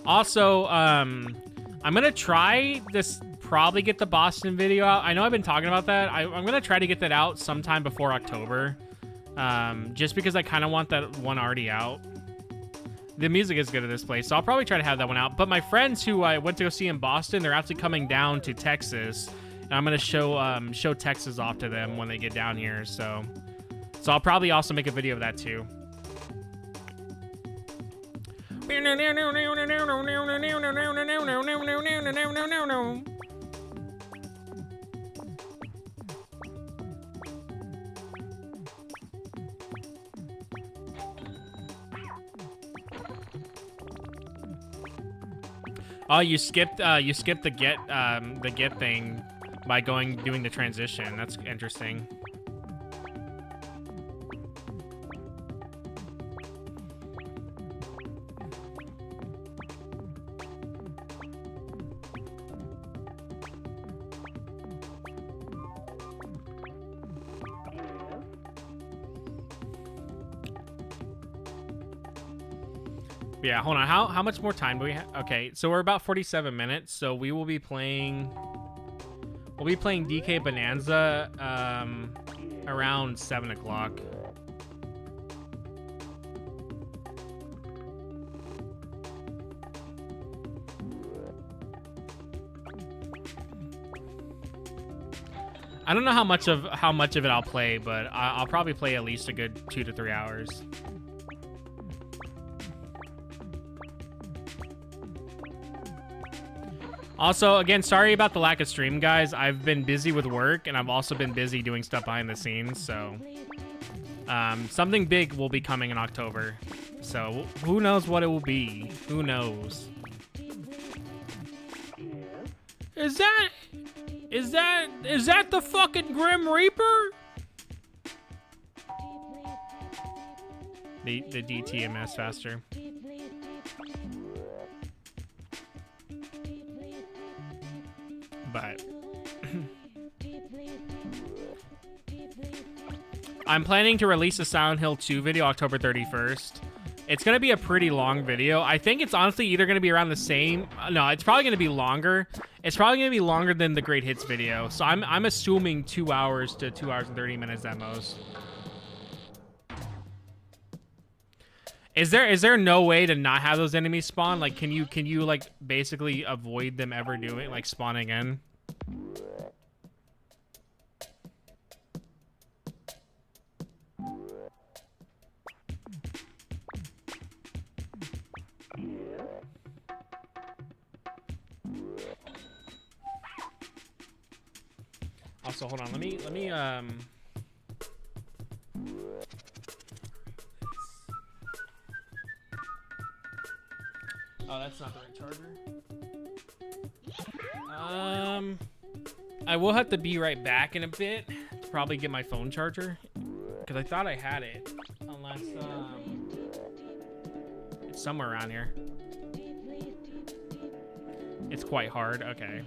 Also, I'm gonna try this. Probably get the Boston video out. I know I've been talking about that. I'm gonna try to get that out sometime before October, just because I kind of want that one already out. The music is good at this place, so I'll probably try to have that one out. But my friends who I went to go see in Boston, they're actually coming down to Texas, and I'm gonna show Texas off to them when they get down here. So I'll probably also make a video of that too. Oh, you skipped the get thing by doing the transition. That's interesting. Yeah, hold on. How much more time do we have? Okay, so we're about 47 minutes. So we will be playing. We'll be playing DK Bonanza around 7 o'clock. I don't know how much of it I'll play, but I'll probably play at least a good 2 to 3 hours. Also, again, sorry about the lack of stream, guys. I've been busy with work, and I've also been busy doing stuff behind the scenes, so something big will be coming in October. So who knows what it will be? Who knows? Is that the fucking Grim Reaper? The DTMS faster. But I'm planning to release a Silent Hill 2 video October 31st. It's going to be a pretty long video. I think it's honestly either going to be around the same. No, it's probably going to be longer. It's probably going to be longer than the Great Hits video. So I'm assuming 2 hours to 2 hours and 30 minutes at most. Is there no way to not have those enemies spawn? Like, can you like basically avoid them ever doing like spawning in? Also, hold on. Let me Oh, that's not the right charger. I will have to be right back in a bit to probably get my phone charger because I thought I had it, unless it's somewhere around here. It's quite hard. Okay.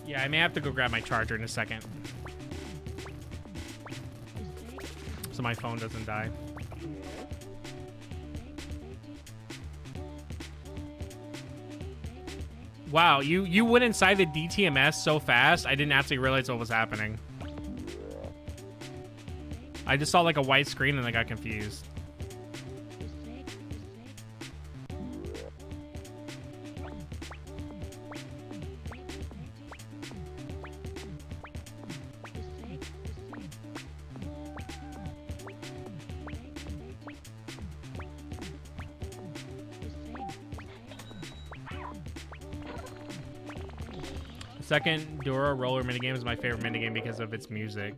Yeah, I may have to go grab my charger in a second, so my phone doesn't die. Wow, you went inside the DTMS so fast, I didn't actually realize what was happening. I just saw like a white screen and I got confused. Second Dura roller minigame is my favorite minigame because of its music.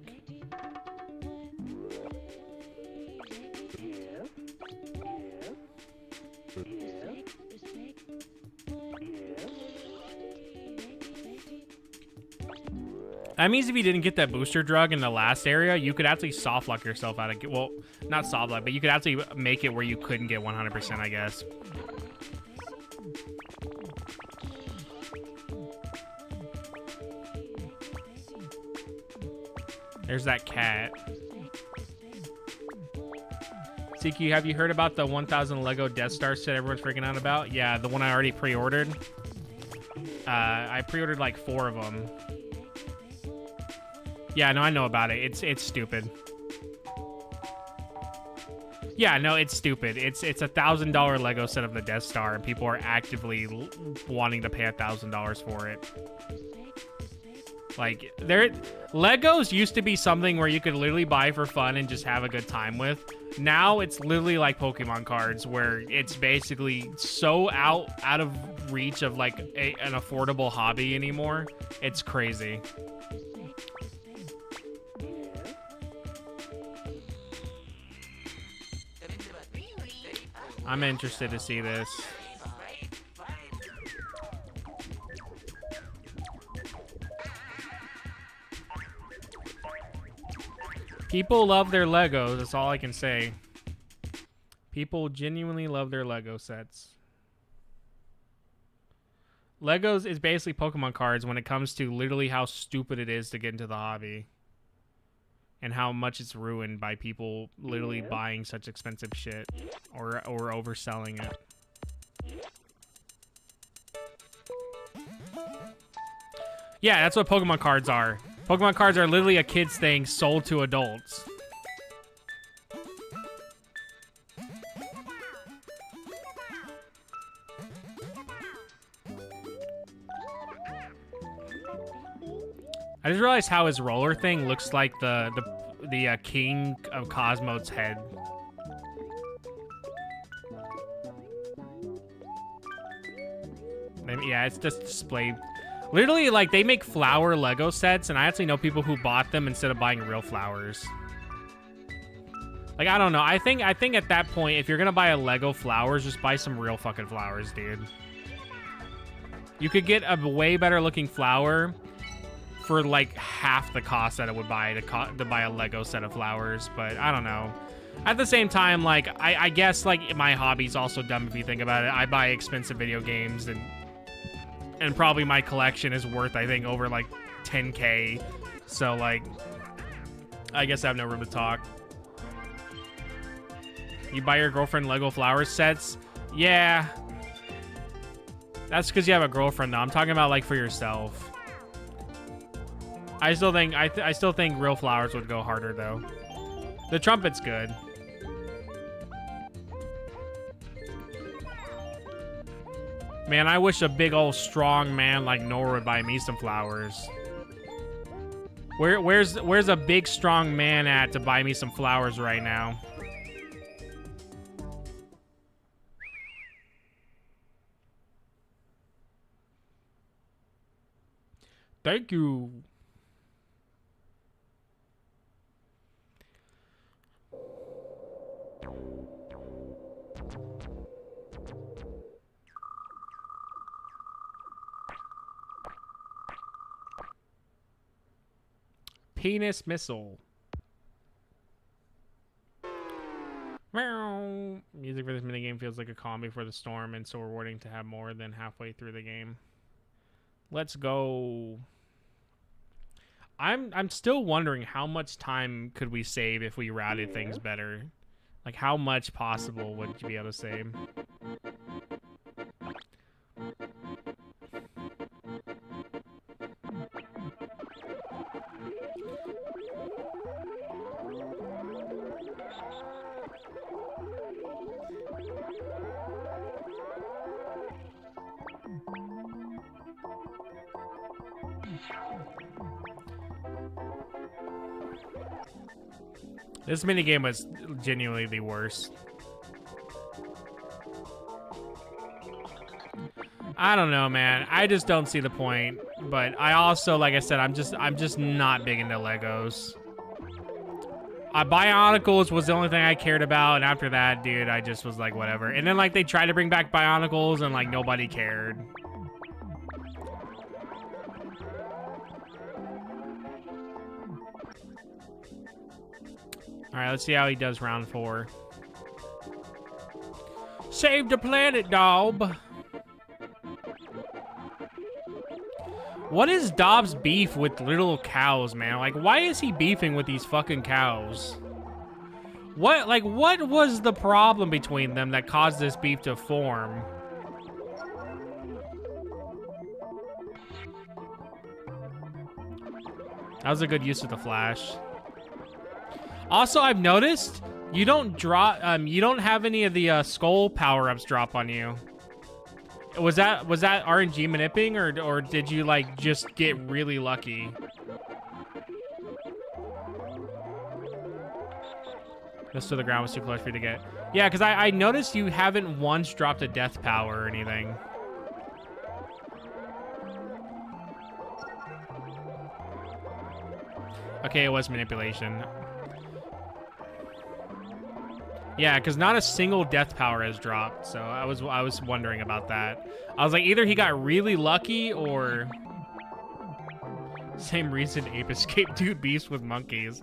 That means if you didn't get that booster drug in the last area, you could actually soft lock yourself out of, well, not soft lock, but you could actually make it where you couldn't get 100%, I guess. There's that cat. CQ, have you heard about the 1000 Lego Death Star set everyone's freaking out about? Yeah, the one I already pre-ordered. I pre-ordered like 4 of them. Yeah, no, I know about it. It's stupid. Yeah, no, it's stupid. It's $1,000 Lego set of the Death Star, and people are actively wanting to pay $1,000 for it. Like, Legos used to be something where you could literally buy for fun and just have a good time with. Now it's literally like Pokemon cards, where it's basically so out of reach of like an affordable hobby anymore. It's crazy. I'm interested to see this. People love their Legos, that's all I can say. People genuinely love their Lego sets. Legos is basically Pokemon cards when it comes to literally how stupid it is to get into the hobby. And how much it's ruined by people literally buying such expensive shit. Or overselling it. Yeah, that's what Pokemon cards are. Pokemon cards are literally a kid's thing sold to adults. I just realized how his roller thing looks like the King of Cosmo's head. Yeah, it's just displayed. Literally, like, they make flower Lego sets, and I actually know people who bought them instead of buying real flowers. Like, I don't know. I think at that point, if you're gonna buy a Lego flowers, just buy some real fucking flowers, dude. You could get a way better looking flower for like half the cost that it would buy to buy a Lego set of flowers, but I don't know. At the same time, like, I guess, like, my hobby's also dumb if you think about it. I buy expensive video games, and probably my collection is worth, I think, over, like, 10K. So, like, I guess I have no room to talk. You buy your girlfriend Lego flower sets? Yeah. That's because you have a girlfriend, though. I'm talking about, like, for yourself. I still think, I still think real flowers would go harder, though. The trumpet's good. Man, I wish a big old strong man like Nora would buy me some flowers. Where's a big strong man at to buy me some flowers right now? Thank you. Penis missile. Meow. Music for this minigame feels like a calm before the storm and so rewarding to have more than halfway through the game. Let's go. I'm still wondering how much time could we save if we routed things better. Like, how much possible would you be able to save? This minigame was genuinely the worst. I don't know, man. I just don't see the point. But I also, like I said, I'm just not big into Legos. Bionicles was the only thing I cared about, and after that, dude, I just was like, whatever. And then, like, they tried to bring back Bionicles, and, like, nobody cared. Alright, let's see how he does round 4. Save the planet, dog. What is Dobbs' beef with little cows, man? Like, why is he beefing with these fucking cows? What was the problem between them that caused this beef to form? That was a good use of the flash. Also, I've noticed you don't drop, you don't have any of the skull power-ups drop on you. Was that RNG manipulating, or did you like just get really lucky? This to the ground was too close for you to get. Yeah, because I noticed you haven't once dropped a death power or anything. Okay, it was manipulation. Yeah, because not a single death power has dropped, so I was wondering about that. I was like, either he got really lucky, or same reason Ape Escape dude beefs with monkeys.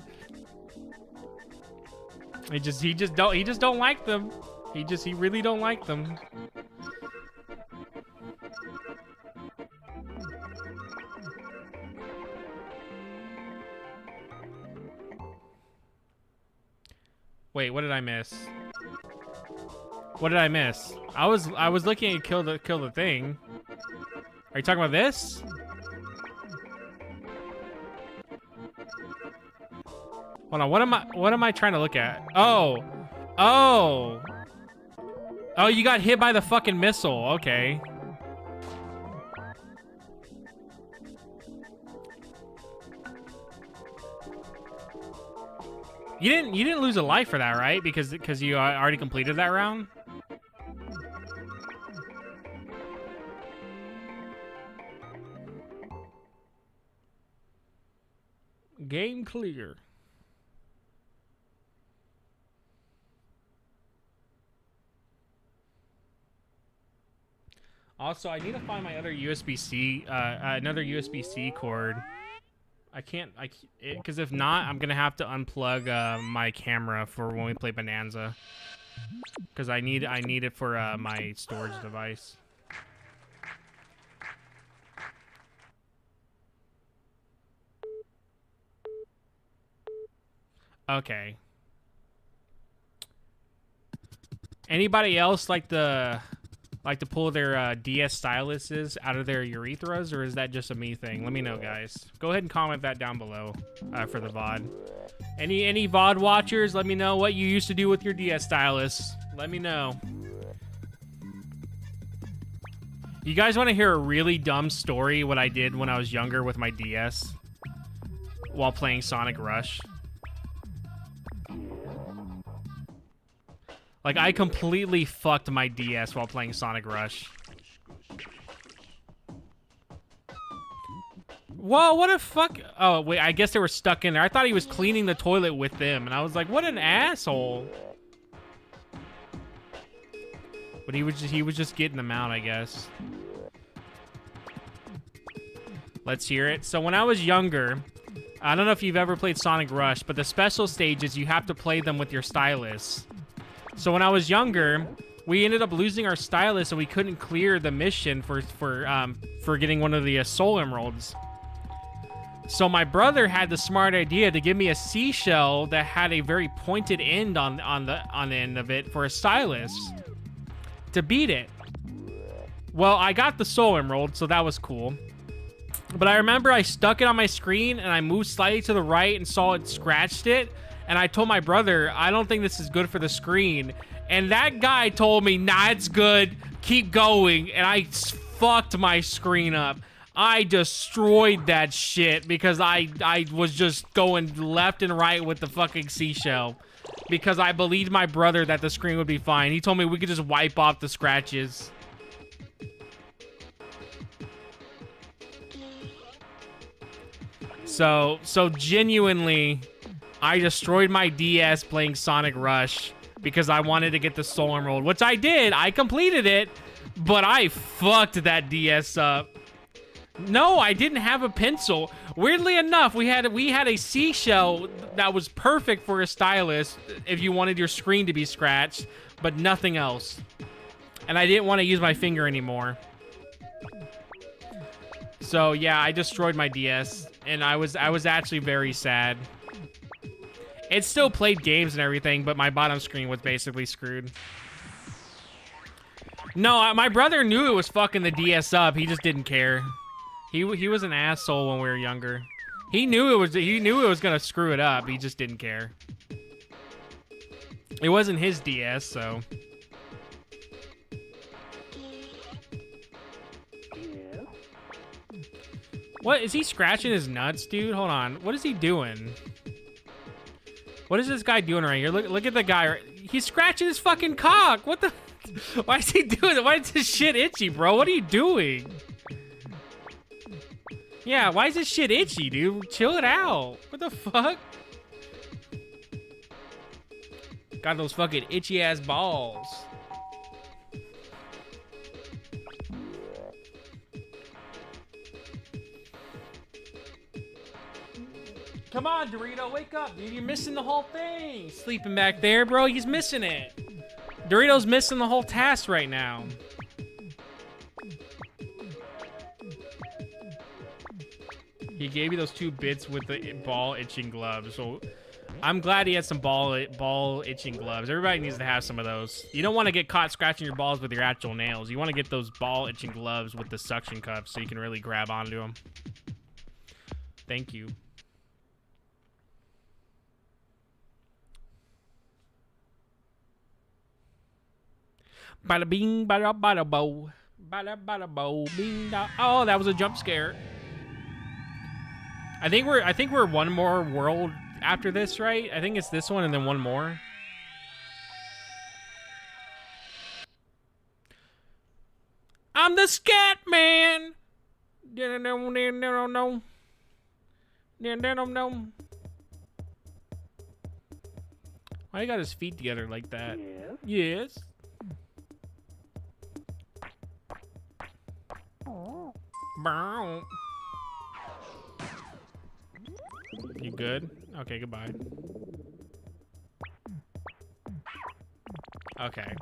He just don't like them. He really don't like them. Wait, what did I miss? What did I miss? I was looking at kill the thing. Are you talking about this? Hold on, what am I trying to look at? Oh. Oh. Oh, you got hit by the fucking missile. Okay. You didn't lose a life for that, right? Because you already completed that round? Game clear. Also, I need to find my other USB-C, another USB-C cord. Because if not, I'm gonna have to unplug my camera for when we play Bonanza. Because I need it for my storage device. Okay. Anybody else like to pull their DS styluses out of their urethras, or is that just a me thing? Let me know, guys. Go ahead and comment that down below for the VOD. Any VOD watchers, let me know what you used to do with your DS stylus. Let me know. You guys want to hear a really dumb story, what I did when I was younger with my DS while playing Sonic Rush? Like, I completely fucked my DS while playing Sonic Rush. Whoa, what a fuck... Oh, wait, I guess they were stuck in there. I thought he was cleaning the toilet with them, and I was like, what an asshole. But he was just getting them out, I guess. Let's hear it. So when I was younger, I don't know if you've ever played Sonic Rush, but the special stages, you have to play them with your stylus. So when I was younger, we ended up losing our stylus and we couldn't clear the mission for getting one of the soul emeralds. So my brother had the smart idea to give me a seashell that had a very pointed end on the end of it for a stylus to beat it. Well, I got the soul emerald, so that was cool. But I remember I stuck it on my screen and I moved slightly to the right and saw it scratched it. And I told my brother, I don't think this is good for the screen. And that guy told me, nah, it's good. Keep going. And I fucked my screen up. I destroyed that shit because I was just going left and right with the fucking seashell. Because I believed my brother that the screen would be fine. He told me we could just wipe off the scratches. So genuinely... I destroyed my DS playing Sonic Rush because I wanted to get the Soul Emerald, which I did. I completed it, but I fucked that DS up. No, I didn't have a pencil. Weirdly enough, we had a seashell that was perfect for a stylus if you wanted your screen to be scratched, but nothing else. And I didn't want to use my finger anymore. So yeah, I destroyed my DS, and I was actually very sad. It still played games and everything, but my bottom screen was basically screwed. No, my brother knew it was fucking the DS up. He just didn't care. He was an asshole when we were younger. He knew it was gonna screw it up. He just didn't care. It wasn't his DS, so. What is he scratching his nuts, dude? Hold on. What is he doing? What is this guy doing right here? Look at the guy. He's scratching his fucking cock. What the? Why is he doing it? Why is this shit itchy, bro? What are you doing? Yeah, why is this shit itchy, dude? Chill it out. What the fuck? Got those fucking itchy ass balls. Come on, Dorito, wake up, dude. You're missing the whole thing. Sleeping back there, bro. He's missing it. Dorito's missing the whole task right now. He gave you those 2 bits with the ball itching gloves. So I'm glad he had some ball itching gloves. Everybody needs to have some of those. You don't want to get caught scratching your balls with your actual nails. You want to get those ball itching gloves with the suction cups so you can really grab onto them. Thank you. Bada bing, bada bada bo. Bada bada bo, bing da. Oh, that was a jump scare. I think we're one more world after this, right? I think it's this one and then one more. I'm the scat man. No. Why he got his feet together like that? Yes. Bow. You good? Okay, goodbye. Okay.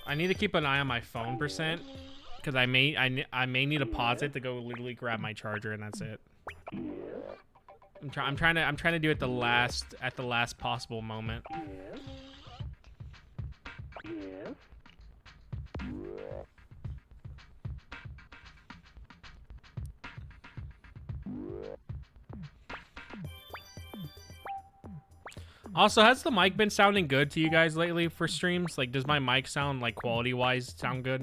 I need to keep an eye on my phone percent because I may need to pause it to go literally grab my charger, and that's it. I'm trying to do it at the last possible moment. Also, has the mic been sounding good to you guys lately for streams? Like, does my mic sound, like, quality-wise sound good?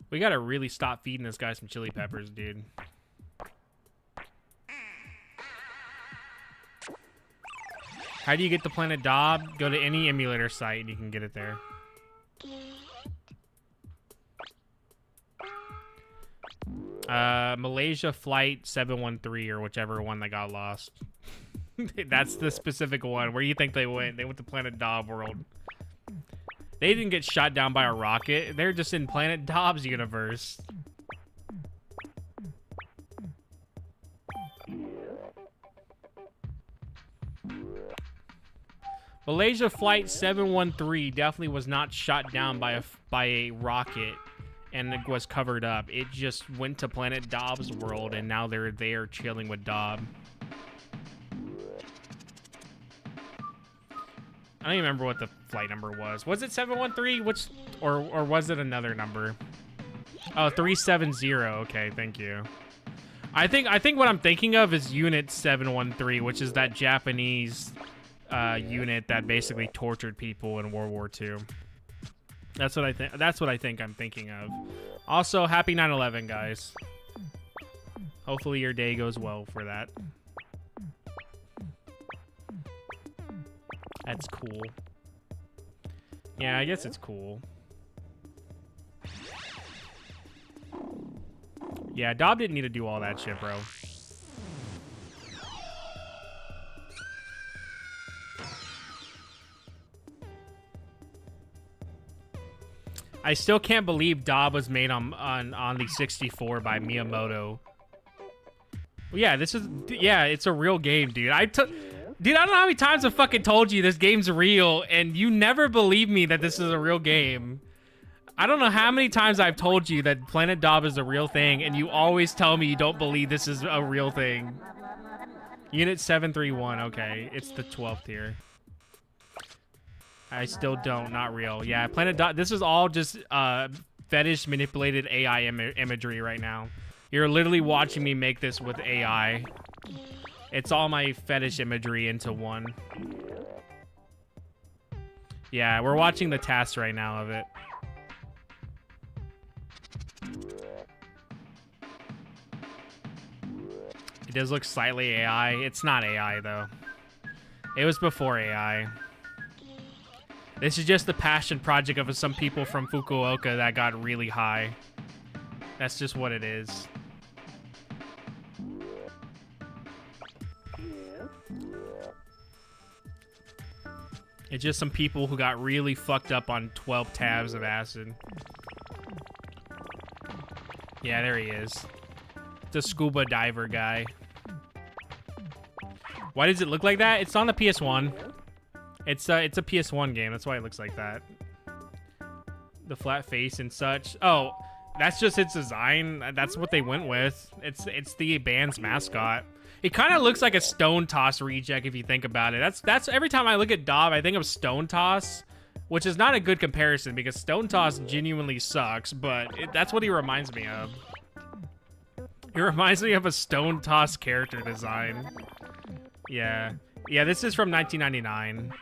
We gotta really stop feeding this guy some chili peppers, dude. How do you get the Planet Dob? Go to any emulator site and you can get it there. Malaysia Flight 713 or whichever one that got lost. That's the specific one. Where do you think they went? They went to Planet Dob world. They didn't get shot down by a rocket. They're just in Planet Dob's universe. Malaysia Flight 713 definitely was not shot down by a rocket and it was covered up. It just went to Planet Dob's world and now they're there chilling with Dob. I don't even remember what the flight number was. Was it 713? Which or was it another number? Oh, 370. Okay, thank you. I think what I'm thinking of is Unit 713, which is that Japanese unit that basically tortured people in World War II. That's what I think. That's what I think I'm thinking of. Also, happy 9/11, guys. Hopefully your day goes well for that. That's cool. Yeah, I guess it's cool. Yeah, Dob didn't need to do all that shit, bro. I still can't believe Dob was made on the 64 by Miyamoto. Well, yeah, it's a real game, dude. Dude, I don't know how many times I've fucking told you this game's real, and you never believe me that this is a real game. I don't know how many times I've told you that Planet Dob is a real thing, and you always tell me you don't believe this is a real thing. Unit 731, okay. It's the 12th here. I still don't, not real. Yeah, Planet Dob, this is all just fetish manipulated AI imagery right now. You're literally watching me make this with AI. It's all my fetish imagery into one. Yeah, we're watching the TAS right now of it. It does look slightly AI. It's not AI, though. It was before AI. This is just the passion project of some people from Fukuoka that got really high. That's just what it is. It's just some people who got really fucked up on 12 tabs of acid. Yeah, there he is. The scuba diver guy. Why does it look like that? It's on the PS1. It's a PS1 game. That's why it looks like that. The flat face and such. Oh, that's just its design. That's what they went with. It's the band's mascot. It kind of looks like a Stone Toss reject if you think about it. That's every time I look at Dob, I think of Stone Toss, which is not a good comparison because Stone Toss genuinely sucks, but that's what he reminds me of. He reminds me of a Stone Toss character design. Yeah. Yeah, this is from 1999.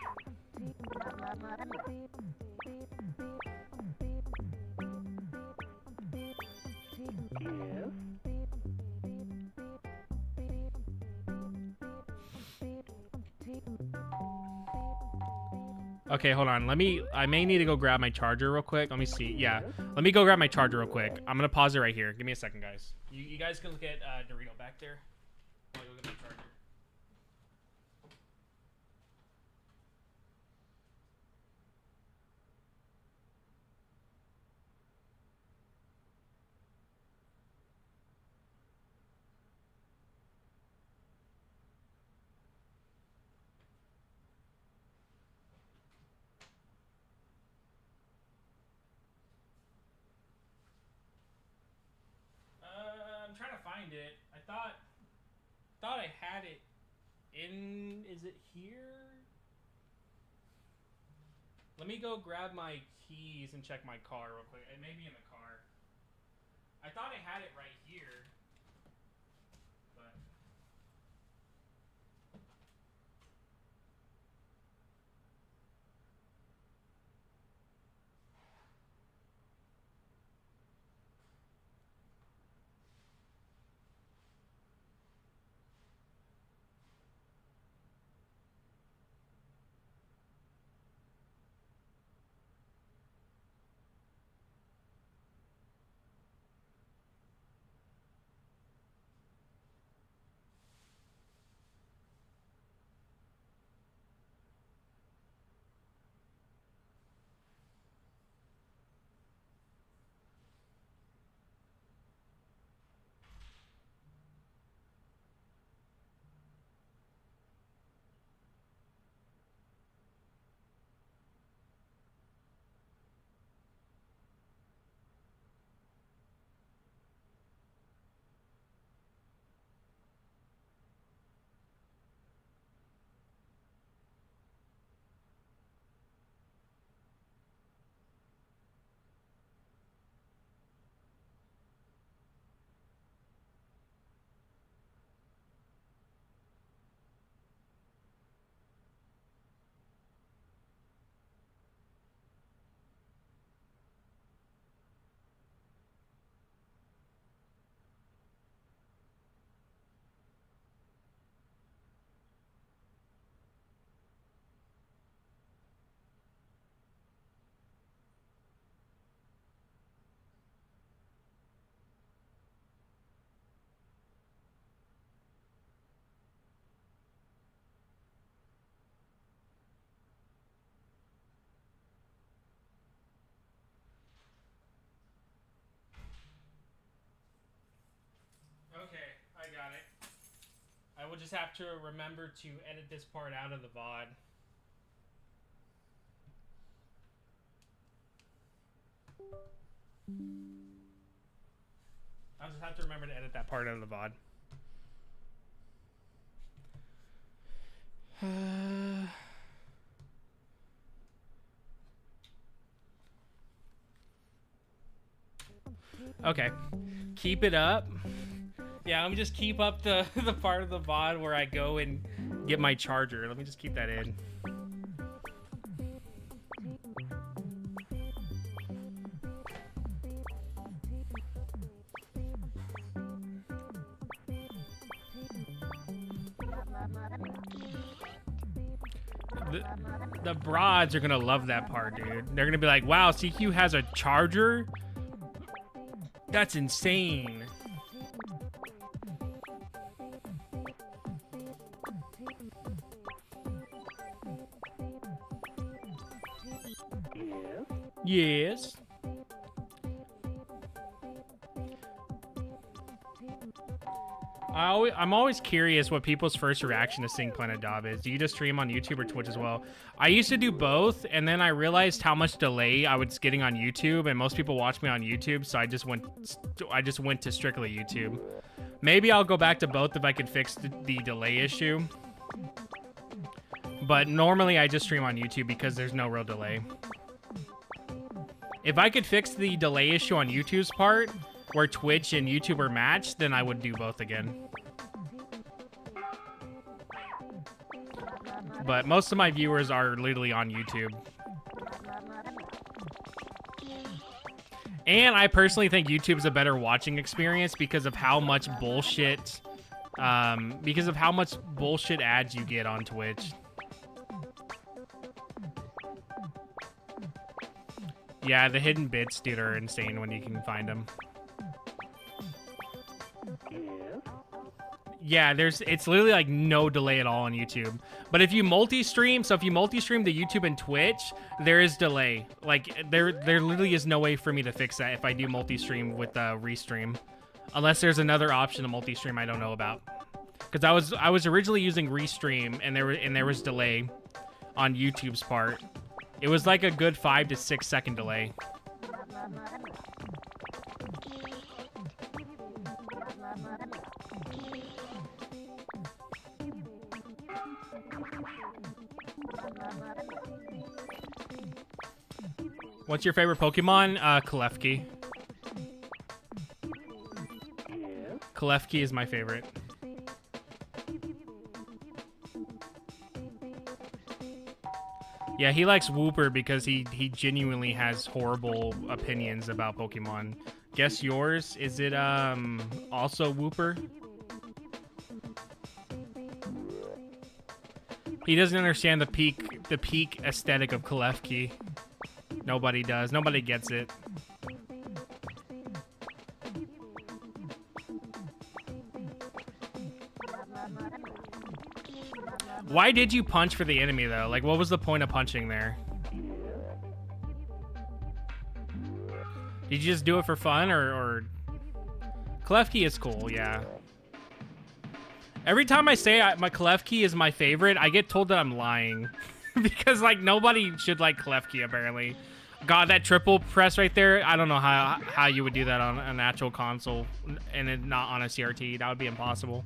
Okay, hold on. I may need to go grab my charger real quick. Let me see. Yeah, let me go grab my charger real quick. I'm gonna pause it right here. Give me a second, guys. You guys can look at Dorito back there. I'll go get my charger. I'm trying to find it. I thought I had it in. Is it here? Let me go grab my keys and check my car real quick. It may be in the car. I thought I had it right here. But okay, I got it. I will just have to remember to edit this part out of the VOD. I'll just have to remember to edit that part out of the VOD. Okay, keep it up. Yeah, let me just keep up the part of the VOD where I go and get my charger. Let me just keep that in. The broads are gonna love that part, dude. They're gonna be like, wow, CQ has a charger? That's insane. Yes. I'm always curious what people's first reaction to seeing Planet Dob is. Do you just stream on YouTube or Twitch as well? I used to do both, and then I realized how much delay I was getting on YouTube, and most people watch me on YouTube, so I just went to strictly YouTube. Maybe I'll go back to both if I can fix the delay issue. But normally I just stream on YouTube because there's no real delay. If I could fix the delay issue on YouTube's part, where Twitch and YouTube are matched, then I would do both again. But most of my viewers are literally on YouTube. And I personally think YouTube's a better watching experience because of how much bullshit, ads you get on Twitch. Yeah, the hidden bits, dude, are insane when you can find them. Yeah, it's literally like no delay at all on YouTube. But if you multi-stream, so if you multi-stream to YouTube and Twitch, there is delay. Like there literally is no way for me to fix that if I do multi-stream with restream, unless there's another option to multi-stream I don't know about. Because I was originally using restream and there was delay on YouTube's part. It was like a good 5 to 6 second delay. What's your favorite Pokemon? Klefki. Klefki is my favorite. Yeah, he likes Wooper because he genuinely has horrible opinions about Pokemon. Guess yours? Is it also Wooper? He doesn't understand the peak aesthetic of Klefki. Nobody does. Nobody gets it. Why did you punch for the enemy, though? Like, what was the point of punching there? Did you just do it for fun, or... Klefki is cool, yeah. Every time I say my Klefki is my favorite, I get told that I'm lying. Because, like, nobody should like Klefki, apparently. God, that triple press right there, I don't know how you would do that on an actual console and not on a CRT. That would be impossible.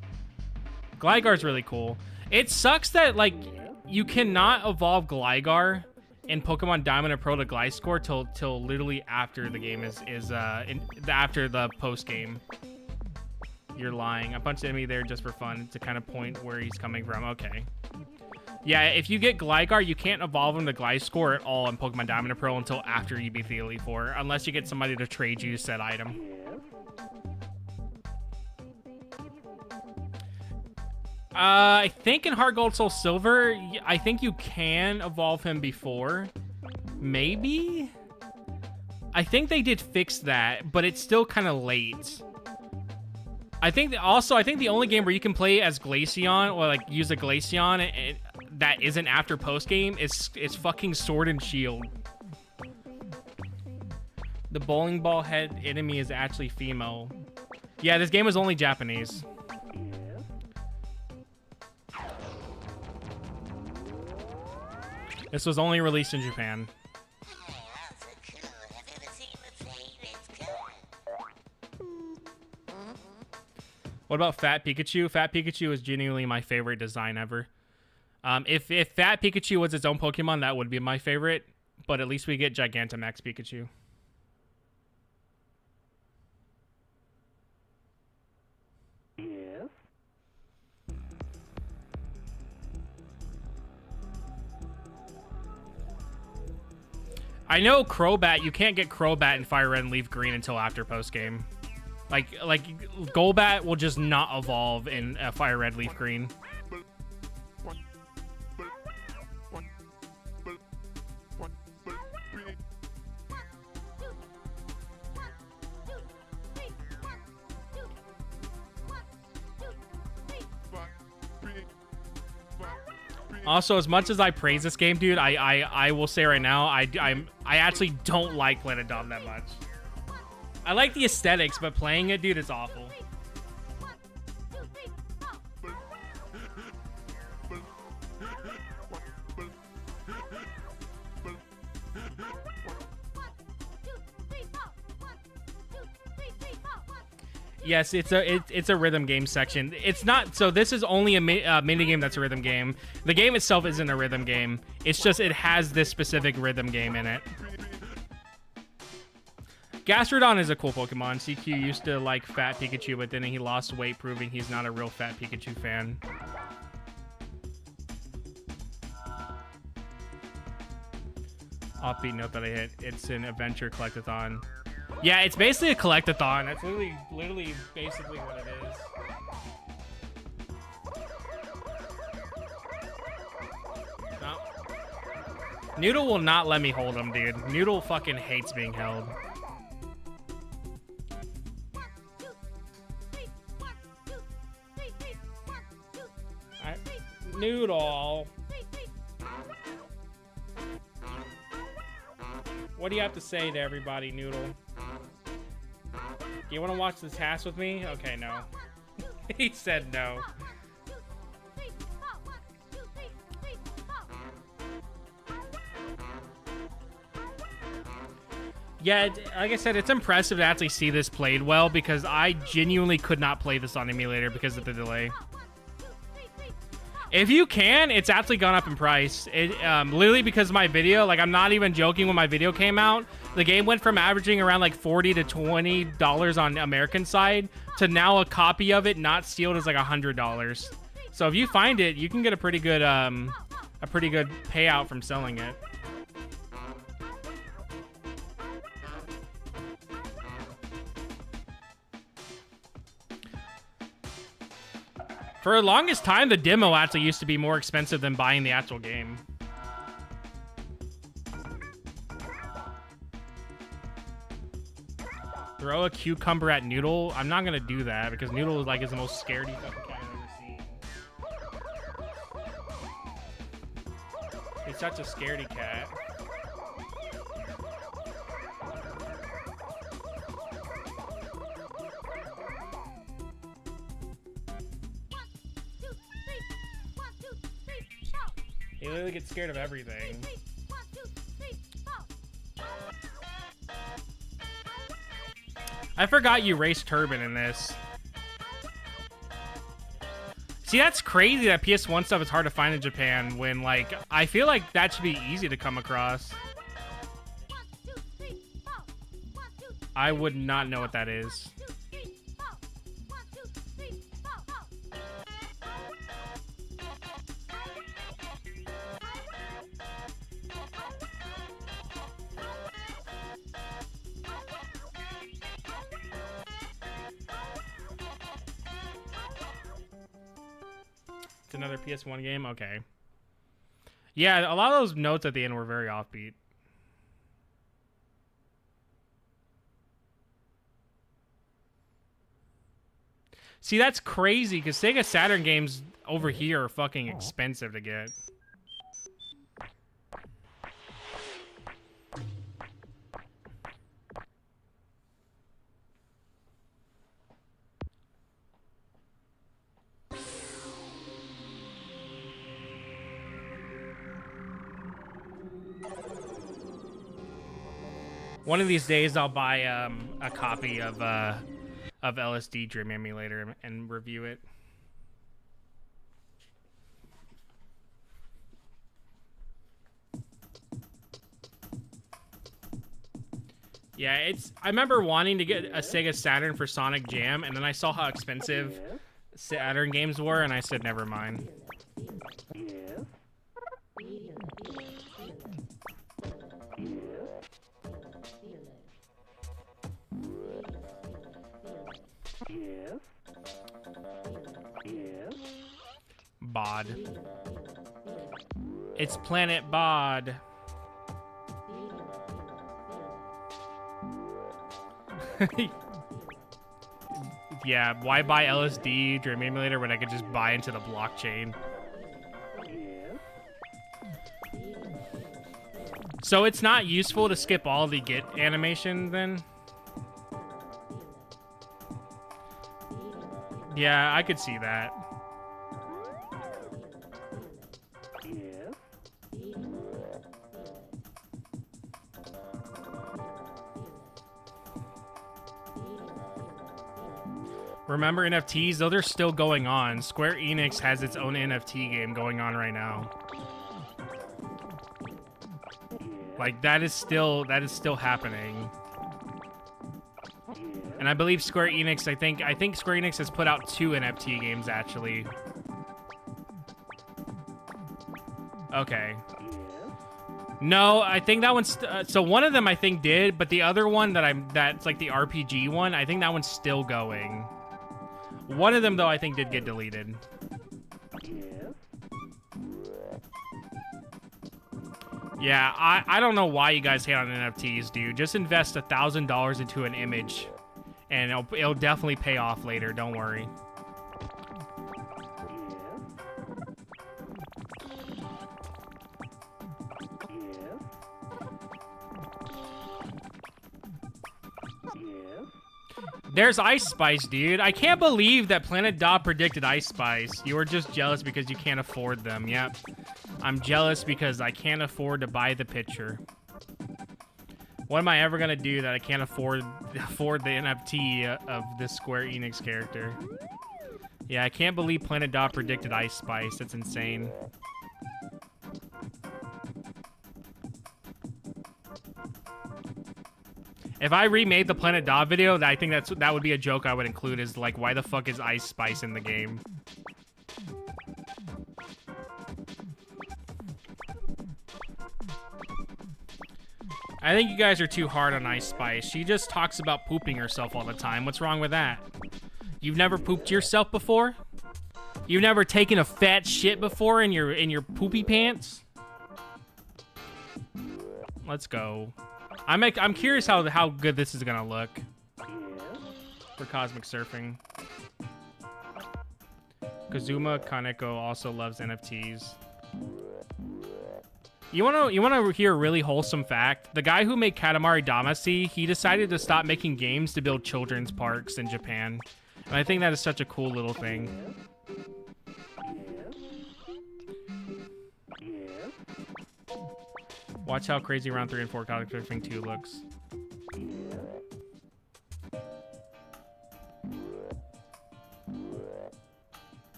Gligar's really cool. It sucks that, like, you cannot evolve Gligar in Pokemon Diamond and Pearl to Gliscor till literally after the game after the post game. You're lying. I punched the enemy there just for fun to kind of point where he's coming from. Okay. Yeah, if you get Gligar, you can't evolve him to Gliscor at all in Pokemon Diamond and Pearl until after you beat the Elite Four, unless you get somebody to trade you said item. I think in Heart Gold Soul Silver, I think you can evolve him before. Maybe? I think they did fix that, but it's still kind of late. I think the only game where you can play as Glaceon or like use a Glaceon that isn't after post game is fucking Sword and Shield. The bowling ball head enemy is actually female. Yeah, this game was only Japanese. This was only released in Japan. What about Fat Pikachu? Fat Pikachu is genuinely my favorite design ever. If Fat Pikachu was its own Pokemon, that would be my favorite. But at least we get Gigantamax Pikachu. Yes. I know Crobat, you can't get Crobat in Fire Red and Leaf Green until after post game. Like Golbat will just not evolve in Fire Red Leaf Green. Also, as much as I praise this game, dude, I will say right now, I actually don't like Planet Dom that much. I like the aesthetics, but playing it, dude, it's awful. Yes, it's a rhythm game section. It's not, so this is only a mini game that's a rhythm game. The game itself isn't a rhythm game. It's just it has this specific rhythm game in it. Gastrodon is a cool Pokemon. CQ used to like fat Pikachu, but then he lost weight, proving he's not a real fat Pikachu fan. Offbeat note that I hit. It's an adventure collectathon. Yeah, it's basically a collectathon. That's literally basically what it is. No. Noodle will not let me hold him, dude. Noodle fucking hates being held. Noodle. What do you have to say to everybody, Noodle? Do you want to watch the TAS with me? Okay, no. He said no. Yeah, like I said, it's impressive to actually see this played well because I genuinely could not play this on emulator because of the delay. If you can, it's actually gone up in price. It literally because of my video, like I'm not even joking, when my video came out, the game went from averaging around like $40 to $20 on American side to now a copy of it not sealed is like $100. So if you find it, you can get a pretty good payout from selling it. For the longest time, the demo actually used to be more expensive than buying the actual game. Throw a cucumber at Noodle? I'm not gonna do that because Noodle is like the most scaredy fucking cat I've ever seen. He's such a scaredy cat. He literally gets scared of everything. I forgot you raced Turbine in this. See, that's crazy that PS1 stuff is hard to find in Japan when, like, I feel like that should be easy to come across. I would not know what that is. It's another PS1 game? Okay. Yeah, a lot of those notes at the end were very offbeat. See, that's crazy, because Sega Saturn games over here are fucking expensive to get. One of these days, I'll buy a copy of LSD Dream Emulator and review it. Yeah, I remember wanting to get a Sega Saturn for Sonic Jam, and then I saw how expensive Saturn games were, and I said, never mind. Bod. It's Planet Bod. Yeah, why buy LSD Dream Emulator when I could just buy into the blockchain? So it's not useful to skip all the Git animation then? Yeah, I could see that. Remember NFTs? Those are still going on. Square Enix has its own NFT game going on right now. Like that is still happening. And I believe Square Enix, I think Square Enix has put out 2 NFT games actually. Okay. No, I think that one's so one of them I think did, but the other one that's like the RPG one, I think that one's still going. One of them though I think did get deleted. Yeah, I don't know why you guys hate on NFTs, dude. Just invest $1,000 into an image and it'll definitely pay off later, don't worry. There's Ice Spice, dude. I can't believe that Planet Dot predicted Ice Spice. You were just jealous because you can't afford them. Yep. I'm jealous because I can't afford to buy the picture. What am I ever gonna do that I can't afford the NFT of this Square Enix character? Yeah, I can't believe Planet Dot predicted Ice Spice. That's insane. If I remade the Planet Dot video, I think that would be a joke I would include is like, why the fuck is Ice Spice in the game? I think you guys are too hard on Ice Spice. She just talks about pooping herself all the time. What's wrong with that? You've never pooped yourself before? You've never taken a fat shit before in your poopy pants? Let's go. I'm curious how good this is gonna look for Cosmic Surfing. Kazuma Kaneko also loves NFTs. You wanna hear a really wholesome fact? The guy who made Katamari Damacy, he decided to stop making games to build children's parks in Japan. And I think that is such a cool little thing. Watch how crazy round 3 and 4 Cosmic Surfing 2 looks.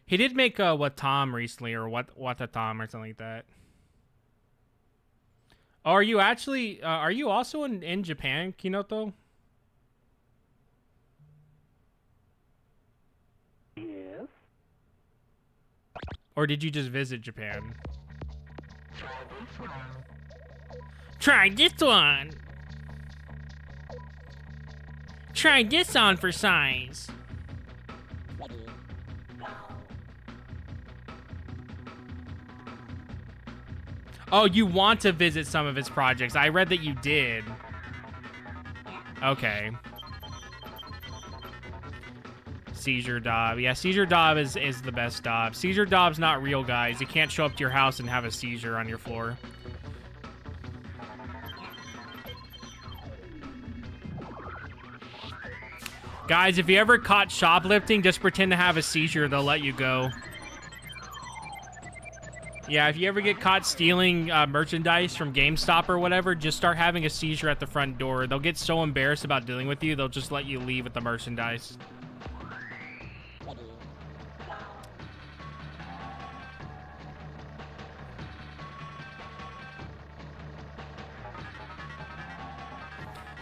He did make What Tom recently, or what the Tom or something like that. Oh, are you actually? Are you also in Japan, Kinoto? Yes. Or did you just visit Japan? Try this one. Try this on for size. Oh, you want to visit some of his projects. I read that you did. Okay. Seizure Dob. Yeah, Seizure Dob is the best Dob. Seizure Dob's not real, guys. You can't show up to your house and have a seizure on your floor. Guys, if you ever caught shoplifting, just pretend to have a seizure. They'll let you go. Yeah, if you ever get caught stealing merchandise from GameStop or whatever, just start having a seizure at the front door. They'll get so embarrassed about dealing with you, they'll just let you leave with the merchandise.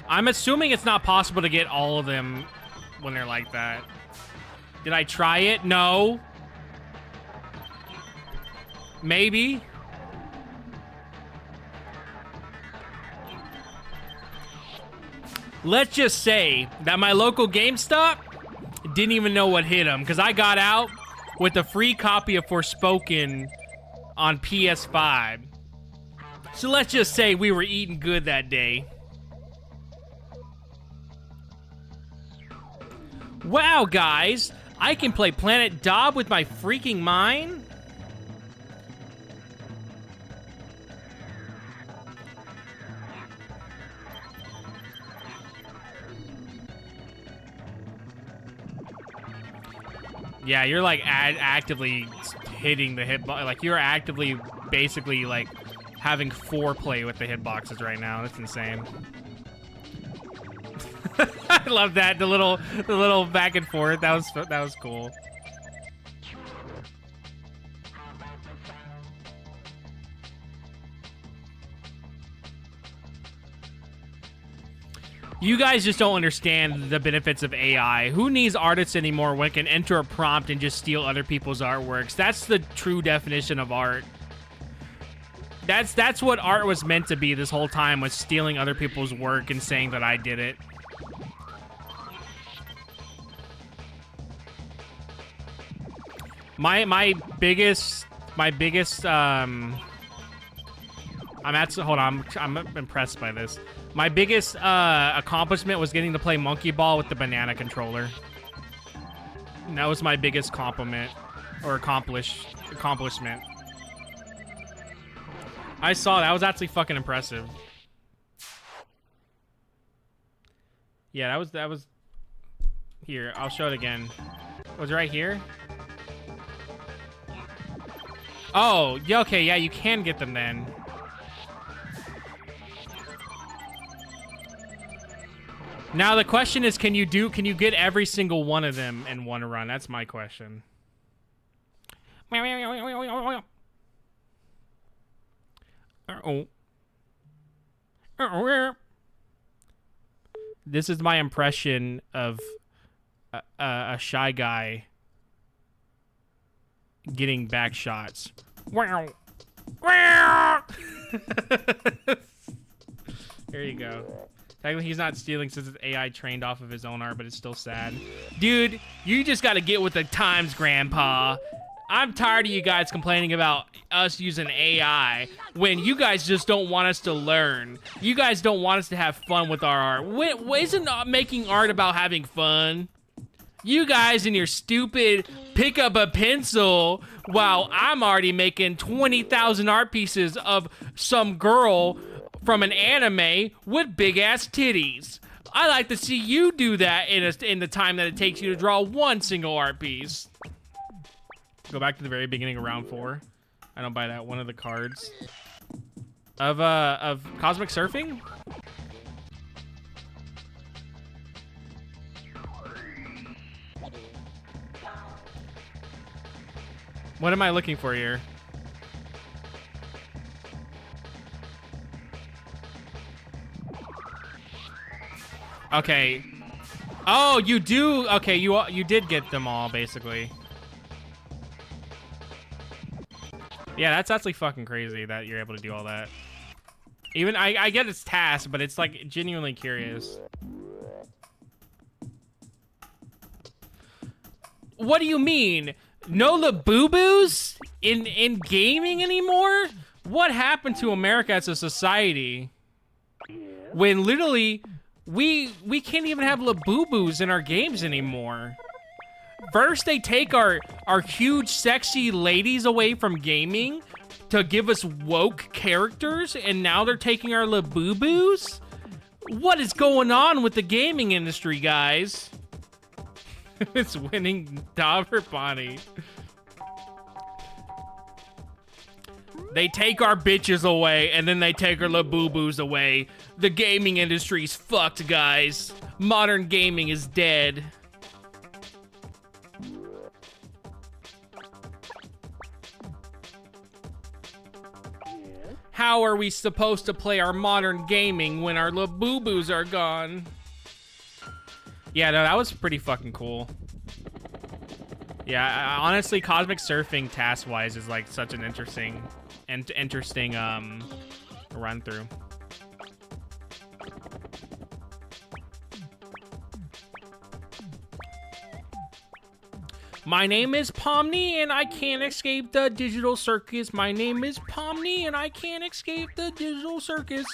I'm assuming it's not possible to get all of them when they're like that. Did I try it? No. Maybe. Let's just say that my local GameStop didn't even know what hit them, because I got out with a free copy of Forspoken on PS5. So let's just say we were eating good that day. Wow, guys, I can play Planet Dob with my freaking mind? Yeah, you're like actively hitting the hit button. Like you're actively basically like having foreplay with the hitboxes right now. That's insane. I love that, the little back and forth. That was cool. You guys just don't understand the benefits of AI. Who needs artists anymore when it can enter a prompt and just steal other people's artworks? That's the true definition of art. That's what art was meant to be this whole time, was stealing other people's work and saying that I did it. My biggest I'm impressed by this. My biggest accomplishment was getting to play Monkey Ball with the banana controller. And that was my biggest compliment or accomplishment. I saw that was actually fucking impressive. Yeah, that was here. I'll show it again. Was it right here? Oh, yeah, okay, yeah, you can get them then. Now the question is, can you get every single one of them in one run? That's my question. This is my impression of a shy guy getting back shots. Here you go. Technically, he's not stealing since it's AI trained off of his own art, but it's still sad. Dude, you just gotta get with the times, Grandpa. I'm tired of you guys complaining about us using AI when you guys just don't want us to learn. You guys don't want us to have fun with our art. Isn't making art about having fun? You guys and your stupid pick up a pencil while I'm already making 20,000 art pieces of some girl from an anime with big ass titties. I like to see you do that in the time that it takes you to draw one single art piece. Go back to the very beginning of round 4. I don't buy that. One of the cards of Cosmic Surfing. What am I looking for here? Okay. Oh, you do. Okay, you did get them all basically. Yeah, that's actually fucking crazy that you're able to do all that. Even I get it's TAS, but it's like genuinely curious. What do you mean? No Labubu's in gaming anymore? What happened to America as a society? When literally we can't even have Labubu's in our games anymore. First they take our huge sexy ladies away from gaming to give us woke characters, and now they're taking our Labubu's? What is going on with the gaming industry, guys? It's winning Dauber Bonnie. They take our bitches away, and then they take our Labubu's away. The gaming industry's fucked, guys. Modern gaming is dead. How are we supposed to play our modern gaming when our Labubu's are gone? Yeah, no, that was pretty fucking cool. Yeah, honestly, Cosmic Surfing task-wise is like such an interesting run through. My name is Pomni, and I can't escape the digital circus. My name is Pomni, and I can't escape the digital circus.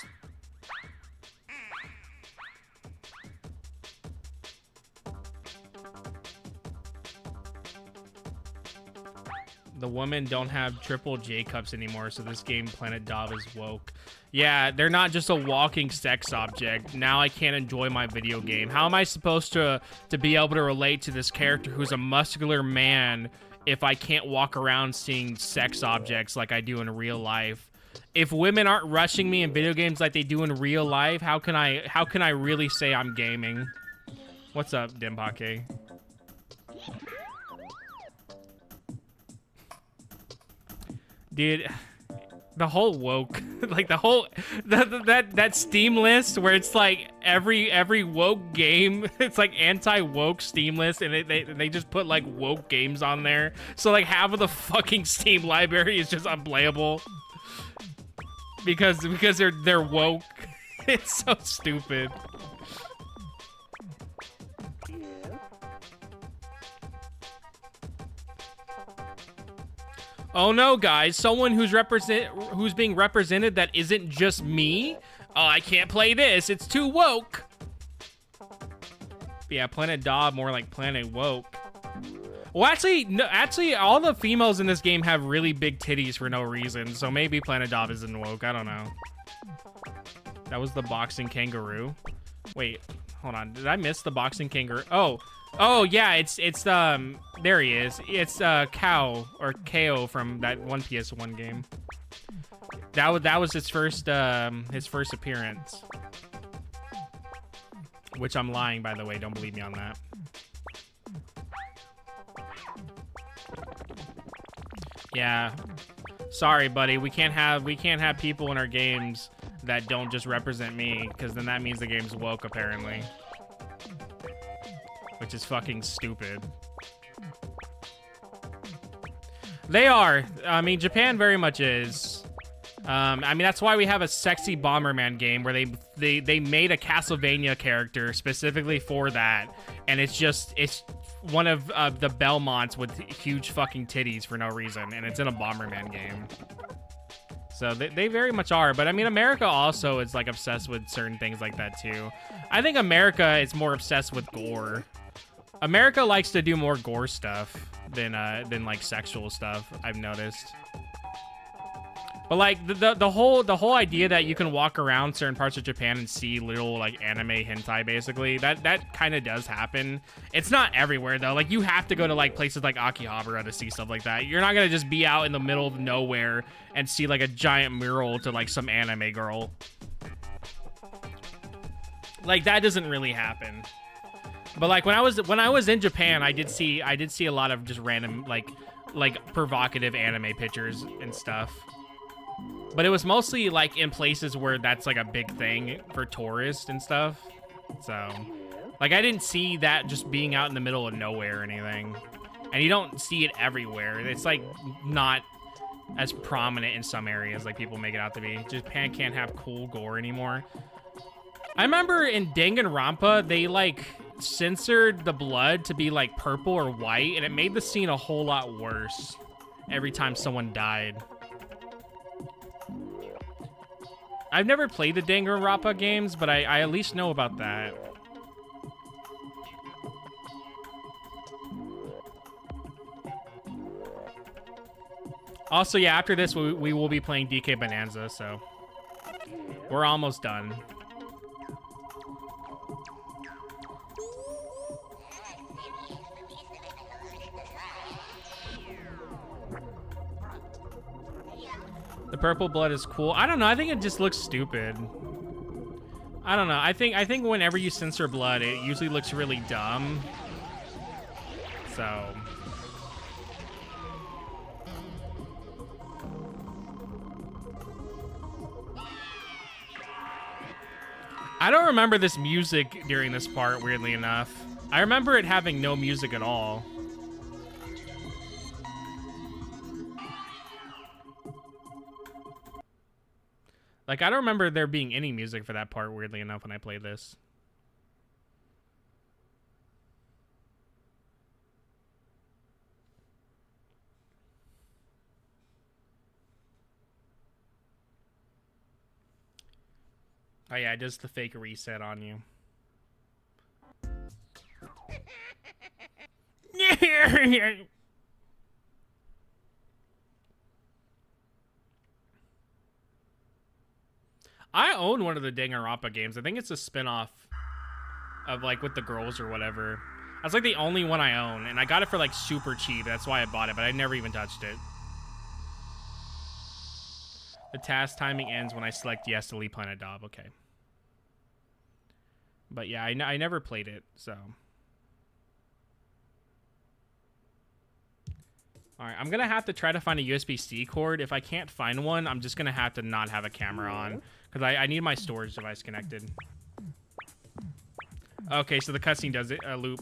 The women don't have triple J cups anymore, so this game, Planet Dov, is woke. Yeah, they're not just a walking sex object. Now I can't enjoy my video game. How am I supposed to be able to relate to this character who's a muscular man if I can't walk around seeing sex objects like I do in real life? if women aren't rushing me in video games like they do in real life, how can I really say I'm gaming? What's up, Dimpake? Dude, the whole woke, like the whole that Steam list where it's like every woke game, it's like anti-woke Steam list, and they just put like woke games on there. So like half of the fucking Steam library is just unplayable because they're woke. It's so stupid. Oh no, guys! Someone who's being represented that isn't just me. Oh, I can't play this. It's too woke. Yeah, Planet Dob, more like Planet Woke. Well, actually, no, all the females in this game have really big titties for no reason. So maybe Planet Dob isn't woke. I don't know. That was the boxing kangaroo. Wait, hold on. Did I miss the boxing kangaroo? Oh yeah, it's there he is. It's Cow or KO from that one PS1 game. That was his first appearance. Which I'm lying, by the way. Don't believe me on that. Yeah. Sorry, buddy. We can't have people in our games that don't just represent me, because then that means the game's woke, apparently. Which is fucking stupid. They are. I mean, Japan very much is. I mean, that's why we have a sexy Bomberman game where they made a Castlevania character specifically for that, and it's one of the Belmonts with huge fucking titties for no reason, and it's in a Bomberman game. So they very much are, but I mean, America also is like obsessed with certain things like that too. I think America is more obsessed with gore. America likes to do more gore stuff than like sexual stuff, I've noticed. But like the whole idea that you can walk around certain parts of Japan and see little like anime hentai, basically, that kind of does happen. It's not everywhere though. Like you have to go to like places like Akihabara to see stuff like that. You're not gonna just be out in the middle of nowhere and see like a giant mural to like some anime girl. Like that doesn't really happen. But like when I was in Japan, I did see a lot of just random like provocative anime pictures and stuff. But it was mostly like in places where that's like a big thing for tourists and stuff. So like I didn't see that just being out in the middle of nowhere or anything. And you don't see it everywhere. It's like not as prominent in some areas like people make it out to be. Japan can't have cool gore anymore. I remember in Danganronpa, they like censored the blood to be like purple or white, and it made the scene a whole lot worse every time someone died. I've never played the Danganronpa games, but I at least know about that. Also, yeah, after this, we will be playing DK Bonanza, so we're almost done. The purple blood is cool. I don't know. I think it just looks stupid. I don't know. I think whenever you censor blood, it usually looks really dumb. So I don't remember this music during this part, weirdly enough. I remember it having no music at all. Like, I don't remember there being any music for that part, weirdly enough, when I played this. Oh yeah, it does the fake reset on you. I own one of the Danganronpa games. I think it's a spin-off of like with the girls or whatever. That's like the only one I own, and I got it for like super cheap. That's why I bought it, but I never even touched it. The task timing ends when I select yes to leave Planet Dob. Okay. But yeah, I never played it, so. Alright, I'm going to have to try to find a USB-C cord. If I can't find one, I'm just going to have to not have a camera on. Because I need my storage device connected. Okay, so the cutscene does it, loop.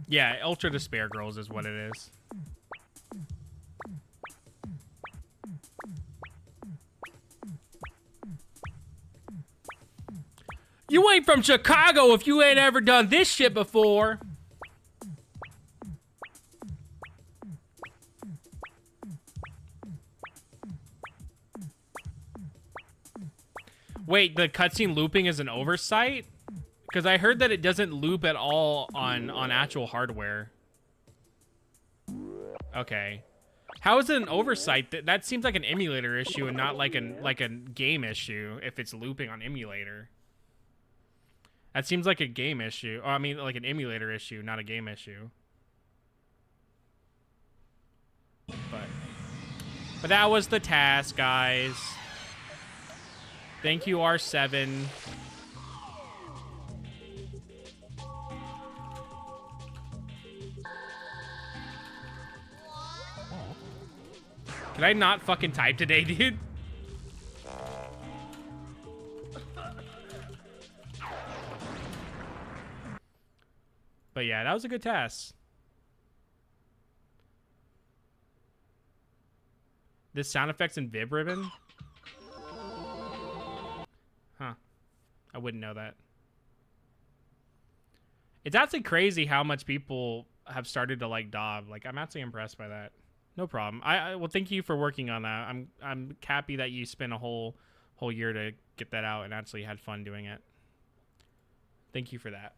Yeah, Ultra Despair Girls is what it is. You ain't from Chicago if you ain't ever done this shit before. Wait, the cutscene looping is an oversight? Because I heard that it doesn't loop at all on actual hardware. Okay. How is it an oversight? That seems like an emulator issue and not like a game issue if it's looping on emulator. That seems like a game issue. Or, I mean, like an emulator issue, not a game issue. But that was the task, guys. Thank you, R7. Can I not fucking type today, dude? But yeah, that was a good task. This sound effects in Vib Ribbon? Huh. I wouldn't know that. It's actually crazy how much people have started to like Dob. Like, I'm actually impressed by that. No problem. Well, thank you for working on that. I'm happy that you spent a whole year to get that out and actually had fun doing it. Thank you for that.